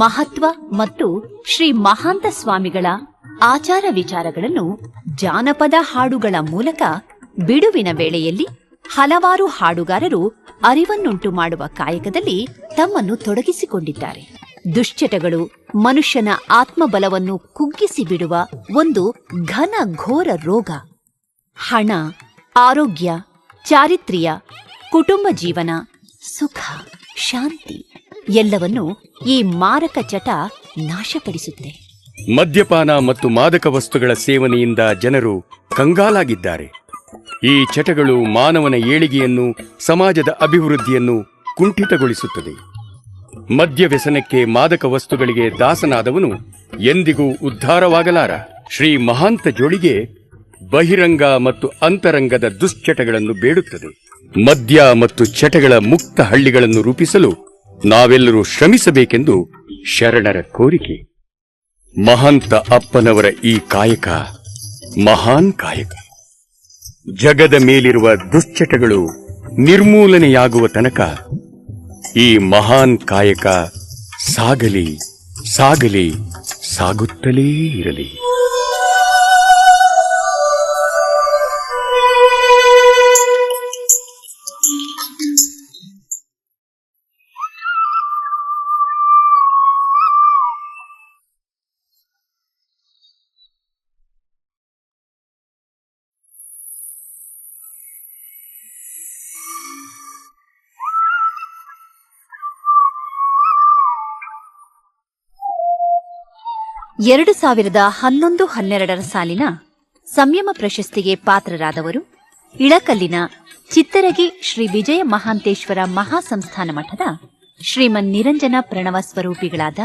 ಮಹತ್ವ ಮತ್ತು ಶ್ರೀ ಮಹಾಂತ ಸ್ವಾಮಿಗಳ ಆಚಾರ ವಿಚಾರಗಳನ್ನು ಜಾನಪದ ಹಾಡುಗಳ ಮೂಲಕ ಬಿಡುವಿನ ವೇಳೆಯಲ್ಲಿ ಹಲವಾರು ಹಾಡುಗಾರರು ಅರಿವನ್ನುಂಟು ಮಾಡುವ ಕಾಯಕದಲ್ಲಿ ತಮ್ಮನ್ನು ತೊಡಗಿಸಿಕೊಂಡಿದ್ದಾರೆ. ದುಶ್ಚಟಗಳು ಮನುಷ್ಯನ ಆತ್ಮಬಲವನ್ನು ಕುಗ್ಗಿಸಿ ಬಿಡುವ ಒಂದು ಘನ ಘೋರ ರೋಗ. ಹಣ, ಆರೋಗ್ಯ, ಚಾರಿತ್ರ್ಯ, ಕುಟುಂಬ ಜೀವನ, ಸುಖ, ಶಾಂತಿ ಎಲ್ಲವನ್ನೂ ಈ ಮಾರಕ ಚಟ ನಾಶಪಡಿಸುತ್ತೆ. ಮದ್ಯಪಾನ ಮತ್ತು ಮಾದಕ ವಸ್ತುಗಳ ಸೇವನೆಯಿಂದ ಜನರು ಕಂಗಾಲಾಗಿದ್ದಾರೆ. ಈ ಚಟಗಳು ಮಾನವನ ಏಳಿಗೆಯನ್ನು, ಸಮಾಜದ ಅಭಿವೃದ್ಧಿಯನ್ನು ಕುಂಠಿತಗೊಳಿಸುತ್ತದೆ. ಮದ್ಯ ವ್ಯಸನಕ್ಕೆ, ಮಾದಕ ವಸ್ತುಗಳಿಗೆ ದಾಸನಾದವನು ಎಂದಿಗೂ ಉದ್ಧಾರವಾಗಲಾರ. ಶ್ರೀ ಮಹಾಂತ ಜೋಳಿಗೆ ಬಹಿರಂಗ ಮತ್ತು ಅಂತರಂಗದ ದುಶ್ಚಟಗಳನ್ನು ಬೇಡುತ್ತದೆ. ಮದ್ಯ ಮತ್ತು ಚಟಗಳ ಮುಕ್ತ ಹಳ್ಳಿಗಳನ್ನು ರೂಪಿಸಲು ನಾವೆಲ್ಲರೂ ಶ್ರಮಿಸಬೇಕೆಂದು ಶರಣರ ಕೋರಿಕೆ. ಮಹಾಂತ ಅಪ್ಪನವರ ಈ ಕಾಯಕ ಮಹಾನ್ ಕಾಯಕ. ಜಗದ ಮೇಲಿರುವ ದುಶ್ಚಟಗಳು ನಿರ್ಮೂಲನೆಯಾಗುವ ತನಕ ಈ ಮಹಾನ್ ಕಾಯಕ ಸಾಗಲಿ ಸಾಗಲಿ ಸಾಗುತ್ತಲೇ ಇರಲಿ. ಎರಡು 2011-12 ಸಾಲಿನ ಸಂಯಮ ಪ್ರಶಸ್ತಿಗೆ ಪಾತ್ರರಾದವರು ಇಳಕಲ್ಲಿನ ಚಿತ್ತರಗಿ ಶ್ರೀ ವಿಜಯ ಮಹಾಂತೇಶ್ವರ ಮಹಾಸಂಸ್ಥಾನ ಮಠದ ಶ್ರೀಮನ್ ನಿರಂಜನ ಪ್ರಣವ ಸ್ವರೂಪಿಗಳಾದ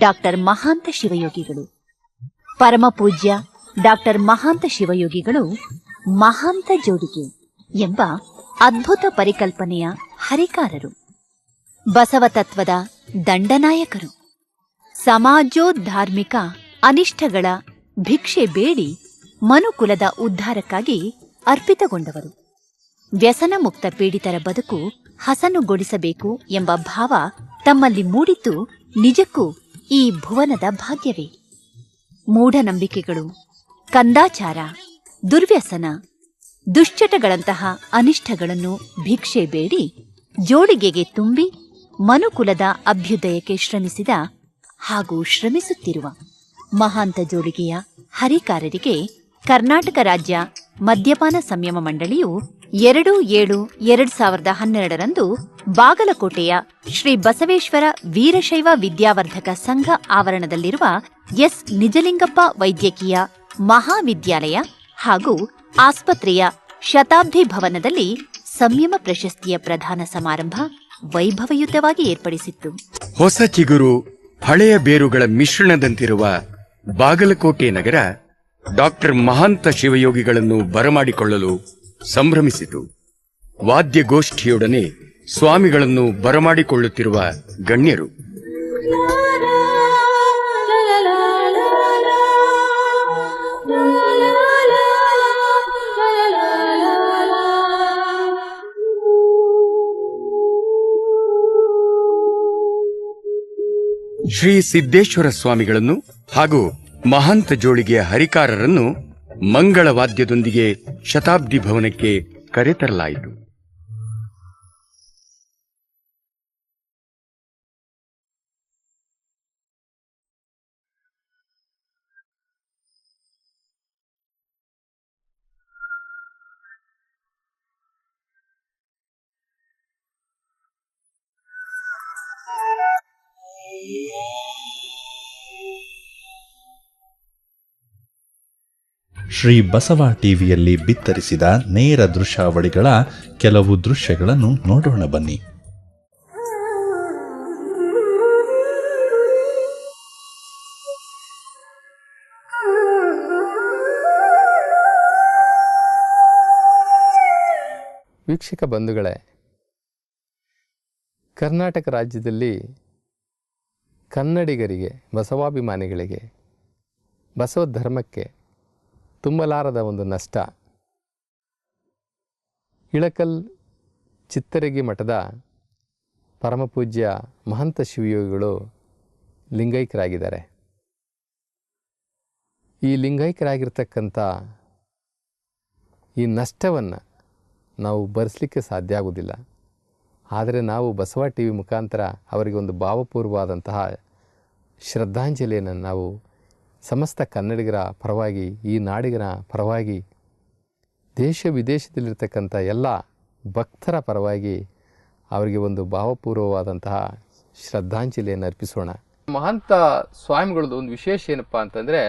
ಡಾಕ್ಟರ್ ಮಹಾಂತ ಶಿವಯೋಗಿಗಳು. ಪರಮಪೂಜ್ಯ ಡಾಕ್ಟರ್ ಮಹಾಂತ ಶಿವಯೋಗಿಗಳು ಮಹಾಂತ ಜೋಳಿಗೆ ಎಂಬ ಅದ್ಭುತ ಪರಿಕಲ್ಪನೆಯ ಹರಿಕಾರರು. ಬಸವ ತತ್ವದ ದಂಡನಾಯಕರು. ಸಮಾಜೋದ್ಧಾರ್ಮಿಕ ಅನಿಷ್ಟಗಳ ಭಿಕ್ಷೆ ಬೇಡಿ ಮನುಕುಲದ ಉದ್ಧಾರಕ್ಕಾಗಿ ಅರ್ಪಿತಗೊಂಡವರು. ವ್ಯಸನ ಮುಕ್ತ ಪೀಡಿತರ ಬದುಕು ಹಸನುಗೊಳಿಸಬೇಕು ಎಂಬ ಭಾವ ತಮ್ಮಲ್ಲಿ ಮೂಡಿದ್ದು ನಿಜಕ್ಕೂ ಈ ಭುವನದ ಭಾಗ್ಯವೇ. ಮೂಢನಂಬಿಕೆಗಳು, ಕಂದಾಚಾರ, ದುರ್ವ್ಯಸನ, ದುಶ್ಚಟಗಳಂತಹ ಅನಿಷ್ಟಗಳನ್ನು ಭಿಕ್ಷೆ ಬೇಡಿ ಜೋಳಿಗೆಗೆ ತುಂಬಿ ಮನುಕುಲದ ಅಭ್ಯುದಯಕ್ಕೆ ಶ್ರಮಿಸಿದ ಹಾಗೂ ಶ್ರಮಿಸುತ್ತಿರುವ ಮಹಾಂತ ಜೋಳಿಗೆಯ ಹರಿಕಾರರಿಗೆ ಕರ್ನಾಟಕ ರಾಜ್ಯ ಮದ್ಯಪಾನ ಸಂಯಮ ಮಂಡಳಿಯು 2/7/2012 ಬಾಗಲಕೋಟೆಯ ಶ್ರೀ ಬಸವೇಶ್ವರ ವೀರಶೈವ ವಿದ್ಯಾವರ್ಧಕ ಸಂಘ ಆವರಣದಲ್ಲಿರುವ ಎಸ್ ನಿಜಲಿಂಗಪ್ಪ ವೈದ್ಯಕೀಯ ಮಹಾವಿದ್ಯಾಲಯ ಹಾಗೂ ಆಸ್ಪತ್ರೆಯ ಶತಾಬ್ದಿ ಭವನದಲ್ಲಿ ಸಂಯಮ ಪ್ರಶಸ್ತಿಯ ಪ್ರದಾನ ಸಮಾರಂಭ ವೈಭವಯುತವಾಗಿ ಏರ್ಪಡಿಸಿತ್ತು. ಹೊಸ ಚಿಗುರು, ಹಳೆಯ ಬೇರುಗಳ ಮಿಶ್ರಣದಂತಿರುವ ಬಾಗಲಕೋಟೆ ನಗರ ಡಾಕ್ಟರ್ ಮಹಾಂತ ಶಿವಯೋಗಿಗಳನ್ನು ಬರಮಾಡಿಕೊಳ್ಳಲು ಸಂಭ್ರಮಿಸಿತು. ವಾದ್ಯಗೋಷ್ಠಿಯೊಡನೆ ಸ್ವಾಮಿಗಳನ್ನು ಬರಮಾಡಿಕೊಳ್ಳುತ್ತಿರುವ ಗಣ್ಯರು. ಶ್ರೀ ಸಿದ್ದೇಶ್ವರ ಸ್ವಾಮಿಗಳನ್ನು ಹಾಗೂ ಮಹಾಂತ ಜೋಳಿಗೆಯ ಹರಿಕಾರರನ್ನು ಮಂಗಳವಾದ್ಯದೊಂದಿಗೆ ಶತಾಬ್ದಿ ಭವನಕ್ಕೆ ಕರೆತರಲಾಯಿತು. ಶ್ರೀ ಬಸವ ಟಿವಿಯಲ್ಲಿ ಬಿತ್ತರಿಸಿದ ನೇರ ದೃಶ್ಯಾವಳಿಗಳ ಕೆಲವು ದೃಶ್ಯಗಳನ್ನು ನೋಡೋಣ ಬನ್ನಿ. ವೀಕ್ಷಕ ಬಂಧುಗಳೇ, ಕರ್ನಾಟಕ ರಾಜ್ಯದಲ್ಲಿ ಕನ್ನಡಿಗರಿಗೆ, ಬಸವಾಭಿಮಾನಿಗಳಿಗೆ, ಬಸವ ಧರ್ಮಕ್ಕೆ ತುಂಬಲಾರದ ಒಂದು ನಷ್ಟ. ಇಳಕಲ್ ಚಿತ್ತರಗಿ ಮಠದ ಪರಮಪೂಜ್ಯ ಮಹಂತ ಶಿವಯೋಗಿಗಳು ಲಿಂಗೈಕ್ಯರಾಗಿದ್ದಾರೆ. ಈ ಲಿಂಗೈಕ್ಯರಾಗಿರ್ತಕ್ಕಂಥ ಈ ನಷ್ಟವನ್ನು ನಾವು ಭರಿಸಲಿಕ್ಕೆ ಸಾಧ್ಯ ಆಗೋದಿಲ್ಲ. ಆದರೆ ನಾವು ಬಸವ ಟಿ ವಿ ಮುಖಾಂತರ ಅವರಿಗೆ ಒಂದು ಭಾವಪೂರ್ವವಾದಂತಹ ಶ್ರದ್ಧಾಂಜಲಿಯನ್ನು ನಾವು ಸಮಸ್ತ ಕನ್ನಡಿಗರ ಪರವಾಗಿ, ಈ ನಾಡಿಗರ ಪರವಾಗಿ, ದೇಶ ವಿದೇಶದಲ್ಲಿರ್ತಕ್ಕಂಥ ಎಲ್ಲ ಭಕ್ತರ ಪರವಾಗಿ ಅವರಿಗೆ ಒಂದು ಭಾವಪೂರ್ವವಾದಂತಹ ಶ್ರದ್ಧಾಂಜಲಿಯನ್ನು ಅರ್ಪಿಸೋಣ. ಮಹಂತ ಸ್ವಾಮಿಗಳದ್ದು ಒಂದು ವಿಶೇಷ ಏನಪ್ಪ ಅಂತಂದರೆ,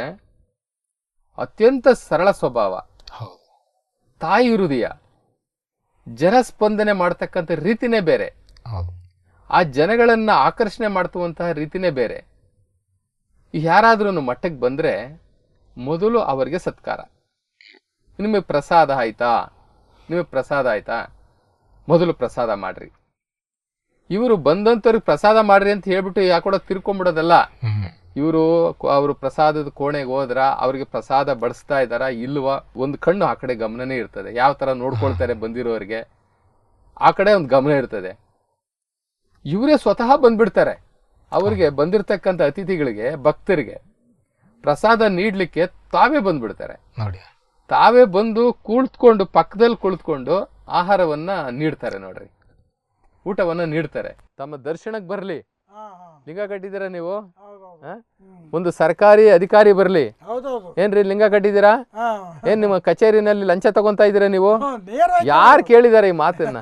ಅತ್ಯಂತ ಸರಳ ಸ್ವಭಾವ, ತಾಯಿ ಹೃದಯ, ಜನಸ್ಪಂದನೆ ಮಾಡ್ತಕ್ಕಂಥ ರೀತಿನೇ ಬೇರೆ, ಆ ಜನಗಳನ್ನು ಆಕರ್ಷಣೆ ಮಾಡ್ತುವಂತಹ ರೀತಿನೇ ಬೇರೆ. ಯಾರಾದ್ರೂ ಮಠಕ್ಕೆ ಬಂದರೆ ಮೊದಲು ಅವರಿಗೆ ಸತ್ಕಾರ. ನಿಮಗೆ ಪ್ರಸಾದ ಆಯ್ತಾ, ನಿಮಗೆ ಪ್ರಸಾದ ಆಯ್ತಾ, ಮೊದಲು ಪ್ರಸಾದ ಮಾಡ್ರಿ. ಇವರು ಬಂದಂಥವ್ರಿಗೆ ಪ್ರಸಾದ ಮಾಡ್ರಿ ಅಂತ ಹೇಳ್ಬಿಟ್ಟು ಯಾಕೊಡ ತಿರ್ಕೊಂಡ್ಬಿಡೋದಲ್ಲ. ಅವರು ಪ್ರಸಾದದ ಕೋಣೆಗೆ ಹೋದ್ರ ಅವ್ರಿಗೆ ಪ್ರಸಾದ ಬಡಿಸ್ತಾ ಇದ್ದಾರಾ ಇಲ್ವಾ, ಒಂದು ಕಣ್ಣು ಆ ಕಡೆ ಗಮನನೇ ಇರ್ತದೆ. ಯಾವ ತರ ನೋಡ್ಕೊಳ್ತಾರೆ ಬಂದಿರೋರಿಗೆ ಆ ಕಡೆ ಒಂದು ಗಮನ ಇರ್ತದೆ. ಇವರೇ ಸ್ವತಃ ಬಂದ್ಬಿಡ್ತಾರೆ. ಅವರಿಗೆ ಬಂದಿರತಕ್ಕಂಥ ಅತಿಥಿಗಳಿಗೆ, ಭಕ್ತರಿಗೆ ಪ್ರಸಾದ ನೀಡ್ಲಿಕ್ಕೆ ತಾವೇ ಬಂದ್ಬಿಡ್ತಾರೆ. ತಾವೇ ಬಂದು ಕುಳಿತುಕೊಂಡು, ಪಕ್ಕದಲ್ಲಿ ಕುಳಿತುಕೊಂಡು ಆಹಾರವನ್ನ ನೀಡ್ತಾರೆ. ನೋಡ್ರಿ, ಊಟವನ್ನ ನೀಡ್ತಾರೆ. ತಮ್ಮ ದರ್ಶನಕ್ಕೆ ಬರ್ಲಿ, ಲಿಂಗ ಕಟ್ಟಿದ್ದೀರಾ ನೀವು? ಒಂದು ಸರ್ಕಾರಿ ಅಧಿಕಾರಿ ಬರ್ಲಿ, ಏನ್ರಿ ಲಿಂಗ ಕಟ್ಟಿದ್ದೀರಾ? ಏನ್ ನಿಮ್ಮ ಕಚೇರಿನಲ್ಲಿ ಲಂಚ ತಗೊಂತಾ ಇದ್ದೀರಾ ನೀವು? ಯಾರು ಕೇಳಿದಾರೆ ಈ ಮಾತನ್ನ?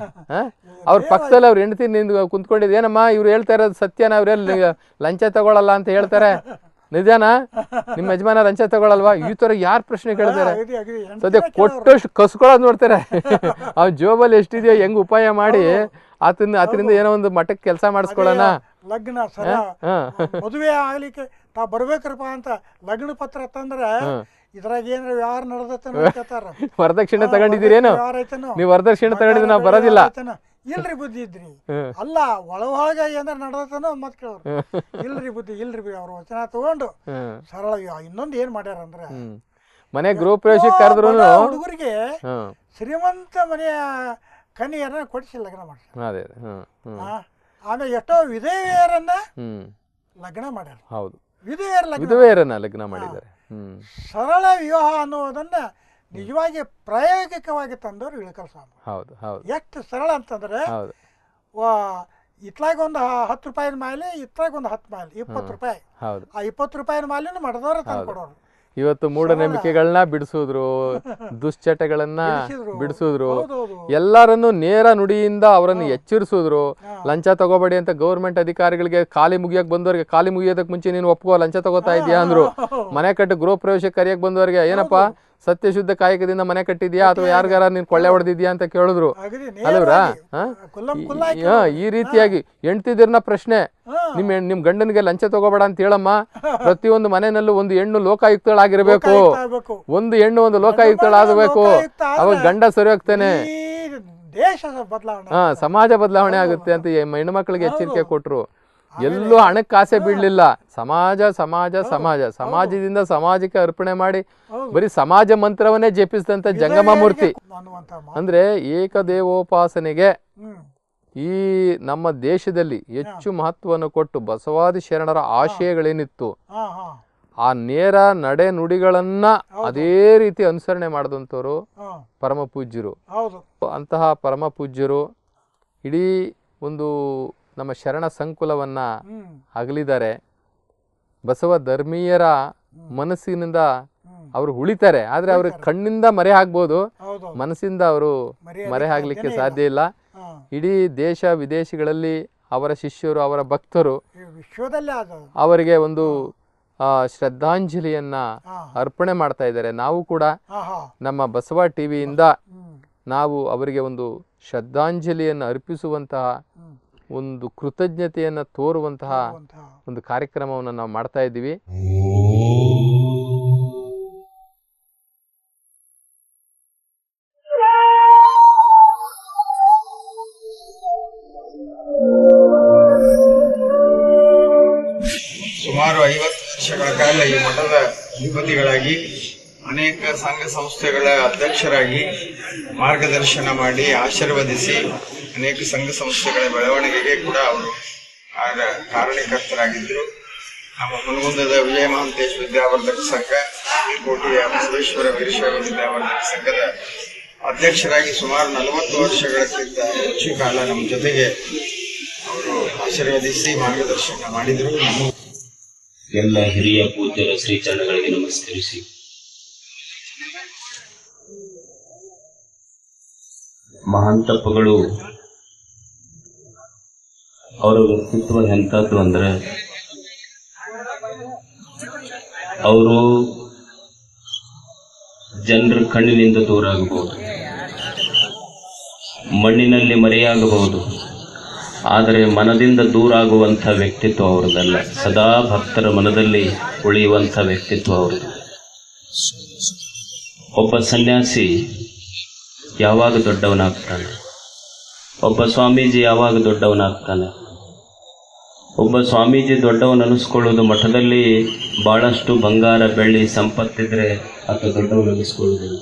ಅವ್ರ ಪಕ್ಕದಲ್ಲಿ ಅವ್ರ ಹೆಂಡತಿ ನಿಂದು ಕುಂತ್ಕೊಂಡಿದ್, ಏನಮ್ಮ ಇವ್ರು ಹೇಳ್ತಾ ಇರೋದು ಸತ್ಯನ? ಅವ್ರೆಲ್ಲಿ ಲಂಚ ತಗೊಳಲ್ಲ ಅಂತ ಹೇಳ್ತಾರೆ, ನಿಜಾನಾ? ನಿಮ್ಮ ಯಜಮಾನ ಲಂಚ ತಗೊಳಲ್ವಾ? ಈ ತರ ಯಾರು ಪ್ರಶ್ನೆ ಕೇಳ್ತಾರೆ? ಸದ್ಯ ಕೊಟ್ಟಷ್ಟು ಕಸ್ಕೊಳ್ಳೋದು ನೋಡ್ತಾರೆ. ಅವ್ನ ಜೋಬಲ್ಲಿ ಎಷ್ಟಿದೆಯೋ ಹೆಂಗ್ ಉಪಾಯ ಮಾಡಿ ಆತರಿಂದ ಏನೋ ಒಂದು ಮಠಕ್ಕೆ ಕೆಲಸ ಮಾಡಿಸ್ಕೊಳ್ಳೋಣ. ಲಗ್ನ ಸರ ಮದುವೆ ಆಗ್ಲಿಕ್ಕೆ ತಾ ಬರ್ಬೇಕ್ರಪ್ಪ ಅಂತ ಲಗ್ನ ಪತ್ರ ತಂದ್ರ ಇದ್ರಾಗ ಏನಾರ ವ್ಯವಹಾರ ನಡೆದತ್ತ ವರದಕ್ಷಿಣೆ ತಗೊಂಡಿದ್ದೀರೇನು? ನೀವು ವರದಕ್ಷಿಣೆ ತಗೊಂಡಿದ್ದು ನಾವು ಬರೋದಿಲ್ಲ. ಇಲ್ರಿ ಬುದ್ಧಿ ಇದ್ರಿ ಅಲ್ಲ, ಒಳಗ ಏನಾರ ನಡೆದತನೋ ಮತ್ ಕೇಳೋರು. ಇಲ್ರಿ ಬುದ್ಧಿ ಇಲ್ರಿ, ಅವ್ರ ವಚನ ತಗೊಂಡು ಸರಳ. ಇನ್ನೊಂದ್ ಏನ್ ಮಾಡ್ಯಾರ ಅಂದ್ರ, ಮನೆ ಗೃಹ ಪ್ರವೇಶಕ್ಕೆ ಕರೆದ್ರು ಹುಡುಗರಿಗೆ ಶ್ರೀಮಂತ ಮನೆಯ ಕನ್ಯೆಯರನ್ನ ಕೊಡಿಸಿ ಲಗ್ನ ಮಾಡ್ತಾರೆ. ಆಮೇಲೆ ಎಷ್ಟೋ ವಿಧವೆಯರನ್ನ ಲಗ್ನ ಮಾಡ್ಯಾರ. ಹೌದು, ವಿಧವೆಯರನ್ನ ಲಗ್ನ ಮಾಡಿದ್ದಾರೆ. ಸರಳ ವಿವಾಹ ಅನ್ನೋದನ್ನ ನಿಜವಾಗಿ ಪ್ರಾಯೋಗಿಕವಾಗಿ ತಂದವರು ಇಳಕಲ್ ಸ್ವಾಮಿ. ಹೌದು ಹೌದು. ಎಷ್ಟು ಸರಳ ಅಂತಂದ್ರೆ, ಇತ್ಲಾಗ ಒಂದು 10 ರೂಪಾಯಿನ ಮಾಲೆ, ಇತ್ಲಾಗ ಒಂದು 10 ಮಾಲೆ, 20 ರೂಪಾಯಿ. ಆ 20 ರೂಪಾಯಿನ ಮಾಲೆನ ಮಾಡಿದವರು ತಂದು ಕೊಡೋರು. ಇವತ್ತು ಮೂಢನಂಬಿಕೆಗಳನ್ನ ಬಿಡಿಸಿದ್ರು, ದುಶ್ಚಟಗಳನ್ನ ಬಿಡಿಸಿದ್ರು, ಎಲ್ಲರನ್ನು ನೇರ ನುಡಿಯಿಂದ ಅವರನ್ನು ಎಚ್ಚರಿಸಿದ್ರು. ಲಂಚ ತಗೋಬೇಡಿ ಅಂತ ಗೌರ್ಮೆಂಟ್ ಅಧಿಕಾರಿಗಳಿಗೆ ಖಾಲಿ ಮುಗಿಯಕ್ ಬಂದವರಿಗೆ, ಖಾಲಿ ಮುಗಿಯೋದಕ್ಕೆ ಮುಂಚೆ ನೀನು ಒಪ್ಕೋ, ಲಂಚ ತಗೋತಾ ಇದೀಯಾ ಅಂದ್ರು. ಮನೆ ಕಟ್ಟಿ ಗೃಹ ಪ್ರವೇಶ ಕರಿಯಕ್ ಬಂದವರಿಗೆ, ಏನಪ್ಪಾ ಸತ್ಯಶುದ್ಧ ಕಾಯಕದಿಂದ ಮನೆ ಕಟ್ಟಿದ್ಯಾ ಅಥವಾ ಯಾರಿಗಾರ ನೀನ್ ಕೊಳ್ಳೆ ಹೊಡೆದಿದ್ಯಾ ಅಂತ ಕೇಳಿದ್ರು ಅಲ್ವ್ರಾ? ಈ ರೀತಿಯಾಗಿ ಹೆಂಡ್ತಿದಿರ್ನ ಪ್ರಶ್ನೆ, ನಿಮ್ ಗಂಡನಿಗೆ ಲಂಚ ತಗೋಬೇಡ ಅಂತ ಹೇಳಮ್ಮ. ಪ್ರತಿಯೊಂದು ಮನೆಯಲ್ಲೂ ಒಂದು ಹೆಣ್ಣು ಲೋಕಾಯುಕ್ತಳಾಗಿರ್ಬೇಕು, ಒಂದು ಹೆಣ್ಣು ಒಂದು ಲೋಕಾಯುಕ್ತಳಾಗಬೇಕು. ಅವಾಗ ಗಂಡ ಸರಿ ಹೋಗ್ತಾನೆ, ಸಮಾಜ ಬದಲಾವಣೆ ಆಗುತ್ತೆ ಅಂತ ಹೆಣ್ಣು ಮಕ್ಕಳಿಗೆ ಎಚ್ಚರಿಕೆ ಕೊಟ್ರು. ಎಲ್ಲೂ ಹಣಕ್ಕೆ ಆಸೆ ಬೀಳಲಿಲ್ಲ. ಸಮಾಜ ಸಮಾಜ ಸಮಾಜ, ಸಮಾಜದಿಂದ ಸಮಾಜಕ್ಕೆ ಅರ್ಪಣೆ ಮಾಡಿ ಬರೀ ಸಮಾಜ ಮಂತ್ರವನ್ನೇ ಜಪಿಸಿದಂತ ಜಂಗಮ ಮೂರ್ತಿ. ಅಂದ್ರೆ ಏಕದೇವೋಪಾಸನೆಗೆ ಈ ನಮ್ಮ ದೇಶದಲ್ಲಿ ಹೆಚ್ಚು ಮಹತ್ವವನ್ನು ಕೊಟ್ಟು ಬಸವಾದಿ ಶರಣರ ಆಶಯಗಳೇನಿತ್ತು ಆ ನೇರ ನಡೆ ನುಡಿಗಳನ್ನ ಅದೇ ರೀತಿ ಅನುಸರಣೆ ಮಾಡಿದಂಥವ್ರು ಪರಮ ಪೂಜ್ಯರು. ಅಂತಹ ಪರಮ ಪೂಜ್ಯರು ಇಡೀ ಒಂದು ನಮ್ಮ ಶರಣ ಸಂಕುಲವನ್ನ ಅಗಲಿದ್ದಾರೆ. ಬಸವ ಧರ್ಮೀಯರ ಮನಸ್ಸಿನಿಂದ ಅವರು ಉಳಿತಾರೆ, ಆದ್ರೆ ಅವ್ರ ಕಣ್ಣಿಂದ ಮರೆ ಆಗ್ಬೋದು, ಮನಸ್ಸಿಂದ ಅವರು ಮರೆ ಆಗ್ಲಿಕ್ಕೆ ಸಾಧ್ಯ ಇಲ್ಲ. ಇಡೀ ದೇಶ ವಿದೇಶಗಳಲ್ಲಿ ಅವರ ಶಿಷ್ಯರು, ಅವರ ಭಕ್ತರು ಅವರಿಗೆ ಒಂದು ಶ್ರದ್ಧಾಂಜಲಿಯನ್ನ ಅರ್ಪಣೆ ಮಾಡ್ತಾ ಇದ್ದಾರೆ. ನಾವು ಕೂಡ ನಮ್ಮ ಬಸವ ಟಿವಿಯಿಂದ ನಾವು ಅವರಿಗೆ ಒಂದು ಶ್ರದ್ಧಾಂಜಲಿಯನ್ನು ಅರ್ಪಿಸುವಂತಹ, ಒಂದು ಕೃತಜ್ಞತೆಯನ್ನು ತೋರುವಂತಹ ಒಂದು ಕಾರ್ಯಕ್ರಮವನ್ನು ನಾವು ಮಾಡ್ತಾ ಇದ್ದೀವಿ. ಸುಮಾರು 50 ವರ್ಷಗಳ ಕಾಲ ಈ ಮಠದ ಅಧಿಪತಿಗಳಾಗಿ ಅನೇಕ ಸಂಘ ಸಂಸ್ಥೆಗಳ ಅಧ್ಯಕ್ಷರಾಗಿ ಮಾರ್ಗದರ್ಶನ ಮಾಡಿ ಆಶೀರ್ವದಿಸಿ ಅನೇಕ ಸಂಘ ಸಂಸ್ಥೆಗಳ ಬೆಳವಣಿಗೆಗೆ ಕೂಡ ಅವರು ಕಾರಣೀಕರ್ತರಾಗಿದ್ದರು. ನಮ್ಮ ಮುನಗುಂದದ ವಿಜಯ ಮಹಾಂತೇಶ್ ವಿದ್ಯಾವರ್ಧಕ ಸಂಘ, ಕೋಟೆಯ ಬಸವೇಶ್ವರ ವೀರಶೈವ ವಿದ್ಯಾವರ್ಧಕ ಸಂಘದ ಅಧ್ಯಕ್ಷರಾಗಿ ಸುಮಾರು 40 ವರ್ಷಗಳಕ್ಕಿಂತ ಹೆಚ್ಚು ಕಾಲ ನಮ್ಮ ಜೊತೆಗೆ ಅವರು ಆಶೀರ್ವದಿಸಿ ಮಾರ್ಗದರ್ಶನ ಮಾಡಿದರು. ಎಲ್ಲ ಹಿರಿಯ ಪೂಜ್ಯರ ಶ್ರೀಚರಣಗಳಿಗೆ ನಮಸ್ಕರಿಸಿ ಮಹಾಂತಪ್ಪಗಳು ಅವರ ವ್ಯಕ್ತಿತ್ವ ಎಂಥದ್ದು ಅಂದ್ರೆ ಅವರು ಜನರ ಕಣ್ಣಿನಿಂದ ದೂರ ಆಗಬಹುದು, ಮಣ್ಣಿನಲ್ಲಿ ಮರೆಯಾಗಬಹುದು, ಆದರೆ ಮನದಿಂದ ದೂರ ಆಗುವಂಥ ವ್ಯಕ್ತಿತ್ವ ಅವರದಲ್ಲ. ಸದಾ ಭಕ್ತರ ಮನದಲ್ಲಿ ಉಳಿಯುವಂಥ ವ್ಯಕ್ತಿತ್ವ ಅವರದು. ಒಬ್ಬ ಸನ್ಯಾಸಿ ಯಾವಾಗ ದೊಡ್ಡವನಾಗ್ತಾನೆ, ಒಬ್ಬ ಸ್ವಾಮೀಜಿ ಯಾವಾಗ ದೊಡ್ಡವನಾಗ್ತಾನೆ. ಒಬ್ಬ ಸ್ವಾಮೀಜಿ ದೊಡ್ಡವನು ಅನಿಸ್ಕೊಳ್ಳೋದು ಮಠದಲ್ಲಿ ಬಹಳಷ್ಟು ಬಂಗಾರ ಬೆಳ್ಳಿ ಸಂಪತ್ತಿದ್ರೆ ಆತ ದೊಡ್ಡವನು ಅನಿಸ್ಕೊಳ್ಳೋದಿಲ್ಲ.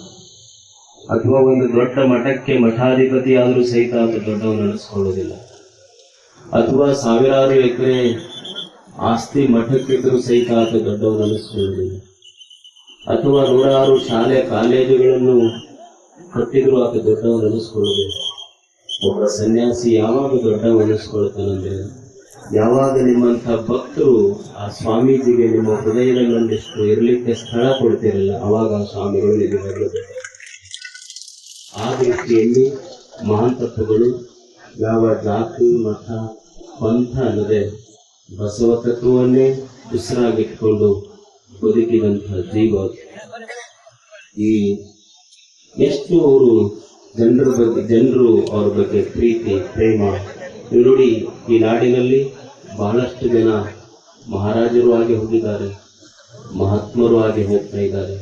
ಅಥವಾ ಒಂದು ದೊಡ್ಡ ಮಠಕ್ಕೆ ಮಠಾಧಿಪತಿ ಆದರೂ ಸಹಿತ ಆತ ದೊಡ್ಡವನು ಅನಿಸ್ಕೊಳ್ಳೋದಿಲ್ಲ. ಅಥವಾ ಸಾವಿರಾರು ಎಕರೆ ಆಸ್ತಿ ಮಠಕ್ಕಿದ್ರೂ ಸಹಿತ ಆತ ದೊಡ್ಡವನು ಅನಿಸ್ಕೊಳ್ಳೋದಿಲ್ಲ. ಅಥವಾ ನೂರಾರು ಶಾಲೆ ಕಾಲೇಜುಗಳನ್ನು ಕಟ್ಟಿದ್ರು ಆತ ದೊಡ್ಡವನು ಅನಿಸ್ಕೊಳ್ಳೋದಿಲ್ಲ. ಒಬ್ಬ ಸನ್ಯಾಸಿ ಯಾವಾಗ ದೊಡ್ಡವನು ಅನಿಸ್ಕೊಳ್ತಾನಂದ್ರೆ ಯಾವಾಗ ನಿಮ್ಮಂಥ ಭಕ್ತರು ಆ ಸ್ವಾಮೀಜಿಗೆ ನಿಮ್ಮ ಹೃದಯದಲ್ಲೊಂದಿಷ್ಟು ಇರಲಿಕ್ಕೆ ಸ್ಥಳ ಕೊಡ್ತಿರಲ್ಲ, ಅವಾಗ ಆ ಸ್ವಾಮಿಗಳು ನಿಮಗೆ. ಆ ದೃಷ್ಟಿಯಲ್ಲಿ ಮಹಾಂತತ್ವಗಳು ಯಾವ ಜಾತಿ ಮತ ಪಂಥ ಅನ್ನದೆ ಬಸವ ತತ್ವವನ್ನೇ ಉಸಿರಾಗಿಟ್ಕೊಂಡು ಬದುಕಿದಂಥ ಜೀವ. ಈ ಎಷ್ಟು ಅವರು ಜನರು ಅವ್ರ ಬಗ್ಗೆ ಪ್ರೀತಿ ಪ್ರೇಮ ನೋಡಿ. ಈ ನಾಡಿನಲ್ಲಿ ಬಹಳಷ್ಟು ಜನ ಮಹಾರಾಜರು ಆಗಿ ಹೋಗಿದ್ದಾರೆ, ಮಹಾತ್ಮರು ಆಗಿ ಹೋಗ್ತಾ ಇದ್ದಾರೆ.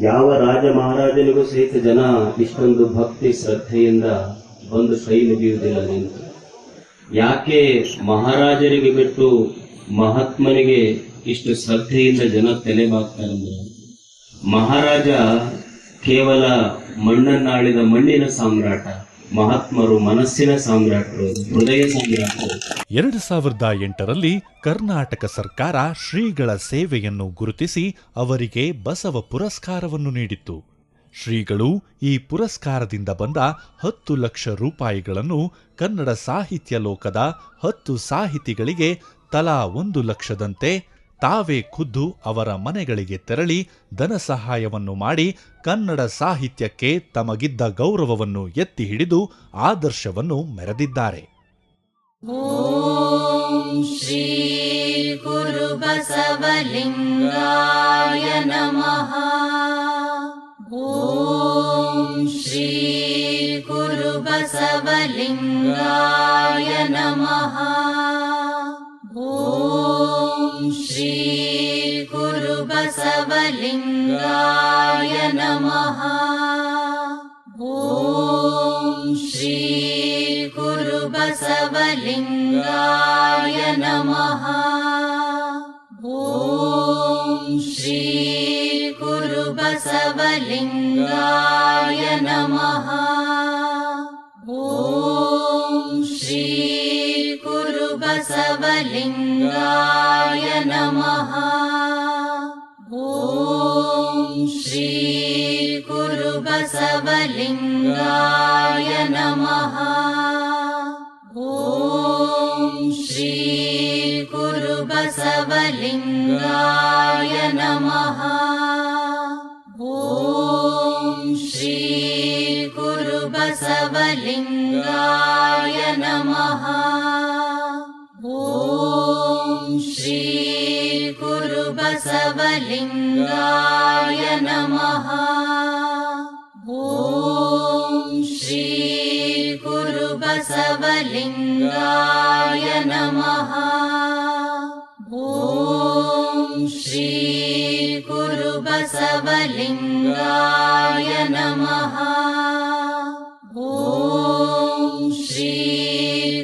ಯಾವ ರಾಜ ಮಹಾರಾಜನಿಗೂ ಸಹಿತ ಜನ ಇಷ್ಟೊಂದು ಭಕ್ತಿ ಶ್ರದ್ಧೆಯಿಂದ ಬಂದು ಕೈ ಮುಗಿಯುವುದಿಲ್ಲ ನಿಂತು. ಯಾಕೆ ಮಹಾರಾಜರಿಗೆ ಬಿಟ್ಟು ಮಹಾತ್ಮನಿಗೆ ಇಷ್ಟು ಶ್ರದ್ಧೆಯಿಂದ ಜನ ತಲೆಬಾಗ್ತಾರಂದ್ರೆ, ಮಹಾರಾಜ ಕೇವಲ ಮಣ್ಣನ್ನಾಳಿದ ಮಣ್ಣಿನ ಸಾಮ್ರಾಟ, ಮಹಾತ್ಮರು ಮನಸ್ಸಿನ ಸಾಮ್ರಾಟರು, ಹೃದಯ ಸಾಮ್ರಾಟರು. 2008ರಲ್ಲಿ ಕರ್ನಾಟಕ ಸರ್ಕಾರ ಶ್ರೀಗಳ ಸೇವೆಯನ್ನು ಗುರುತಿಸಿ ಅವರಿಗೆ ಬಸವ ಪುರಸ್ಕಾರವನ್ನು ನೀಡಿತ್ತು. ಶ್ರೀಗಳು ಈ ಪುರಸ್ಕಾರದಿಂದ ಬಂದ 10 ಲಕ್ಷ ರೂಪಾಯಿಗಳನ್ನು ಕನ್ನಡ ಸಾಹಿತ್ಯ ಲೋಕದ 10 ಸಾಹಿತಿಗಳಿಗೆ ತಲಾ 1 ಲಕ್ಷದಂತೆ ತಾವೇ ಖುದ್ದು ಅವರ ಮನೆಗಳಿಗೆ ತೆರಳಿ ಧನ ಸಹಾಯವನ್ನು ಮಾಡಿ ಕನ್ನಡ ಸಾಹಿತ್ಯಕ್ಕೆ ತಮಗಿದ್ದ ಗೌರವವನ್ನು ಎತ್ತಿ ಹಿಡಿದು ಆದರ್ಶವನ್ನು ಮೆರೆದಿದ್ದಾರೆ. ಓಂ ಶ್ರೀ ಗುರು ಬಸವಲಿಂಗಾಯ ನಮಃ. ಓಂ ಶ್ರೀ ಗುರು ಬಸವಲಿಂಗಾಯ ನಮಃ. ಓಂ ಶ್ರೀ ಗುರು ಬಸವಲಿಂಗಾಯ ನಮಃ. ಓಂ ಶ್ರೀ ಗುರು ಬಸವಲಿಂಗಾಯ ನಮಃ. ಓಂ ಶ್ರೀ ಗುರು ಬಸವಲಿಂಗಾಯ ನಮಃ. ಓಂ ಶ್ರೀ ಗುರು ಬಸವಲಿಂಗಾಯ ನಮಃ. ಓಂ ಶ್ರೀ ಗುರು ಬಸವಲಿಂಗಾಯ ನಮಃ. ಓಂ ಶ್ರೀ ಗುರು ಬಸವಲಿಂಗಾಯ ನಮಃ. ಓಂ ಶ್ರೀ ಗುರು ಬಸವಲಿಂಗಾಯ ನಮಃ. ಓಂ ಶ್ರೀ ಗುರು ಬಸವಲಿಂಗಾಯ ನಮಃ. ಓಂ ಶ್ರೀ ಗುರು ಬಸವಲಿಂಗಾಯ ನಮಃ. ಓಂ ಶ್ರೀ ಗುರು ಬಸವಲಿಂಗಾಯ ನಮಃ. ಓಂ ಶ್ರೀ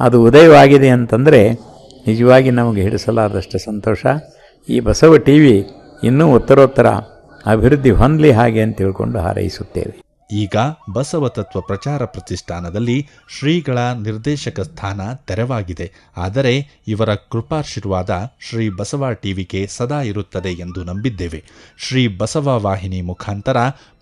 ಅದು ಉದಯವಾಗಿದೆ ಅಂತಂದರೆ ನಿಜವಾಗಿ ನಮಗೆ ಹಿಡಿಸಲಾರದಷ್ಟು ಸಂತೋಷ. ಈ ಬಸವ ಟಿ ವಿ ಇನ್ನೂ ಉತ್ತರೋತ್ತರ ಅಭಿವೃದ್ಧಿ ಹೊಂದಲಿ ಹಾಗೆ ಅಂತ ತಿಳ್ಕೊಂಡು ಹಾರೈಸುತ್ತೇವೆ. ಈಗ ಬಸವ ತತ್ವ ಪ್ರಚಾರ ಪ್ರತಿಷ್ಠಾನದಲ್ಲಿ ಶ್ರೀಗಳ ನಿರ್ದೇಶಕ ಸ್ಥಾನ ತೆರವಾಗಿದೆ. ಆದರೆ ಇವರ ಕೃಪಾಶೀರ್ವಾದ ಶ್ರೀ ಬಸವ ಟಿವಿಗೆ ಸದಾ ಇರುತ್ತದೆ ಎಂದು ನಂಬಿದ್ದೇವೆ. ಶ್ರೀ ಬಸವ ವಾಹಿನಿ ಮುಖಾಂತರ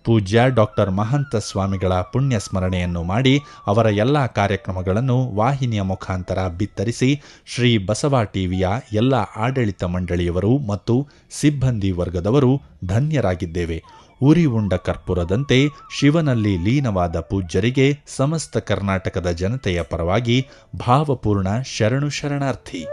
ಪೂಜ್ಯ ಡಾಕ್ಟರ್ ಮಹಂತ ಸ್ವಾಮಿಗಳ ಪುಣ್ಯ ಸ್ಮರಣೆಯನ್ನು ಮಾಡಿ ಅವರ ಎಲ್ಲ ಕಾರ್ಯಕ್ರಮಗಳನ್ನು ವಾಹಿನಿಯ ಮುಖಾಂತರ ಬಿತ್ತರಿಸಿ ಶ್ರೀ ಬಸವ ಟಿವಿಯ ಎಲ್ಲ ಆಡಳಿತ ಮಂಡಳಿಯವರು ಮತ್ತು ಸಿಬ್ಬಂದಿ ವರ್ಗದವರು ಧನ್ಯರಾಗಿದ್ದೇವೆ. ಉರಿ ಉಂಡ ಕರ್ಪೂರದಂತೆ ಶಿವನಲ್ಲಿ ಲೀನವಾದ ಪೂಜ್ಯರಿಗೆ ಸಮಸ್ತ ಕರ್ನಾಟಕದ ಜನತೆಯ ಪರವಾಗಿ ಭಾವಪೂರ್ಣ ಶರಣು ಶರಣಾರ್ಥಿ.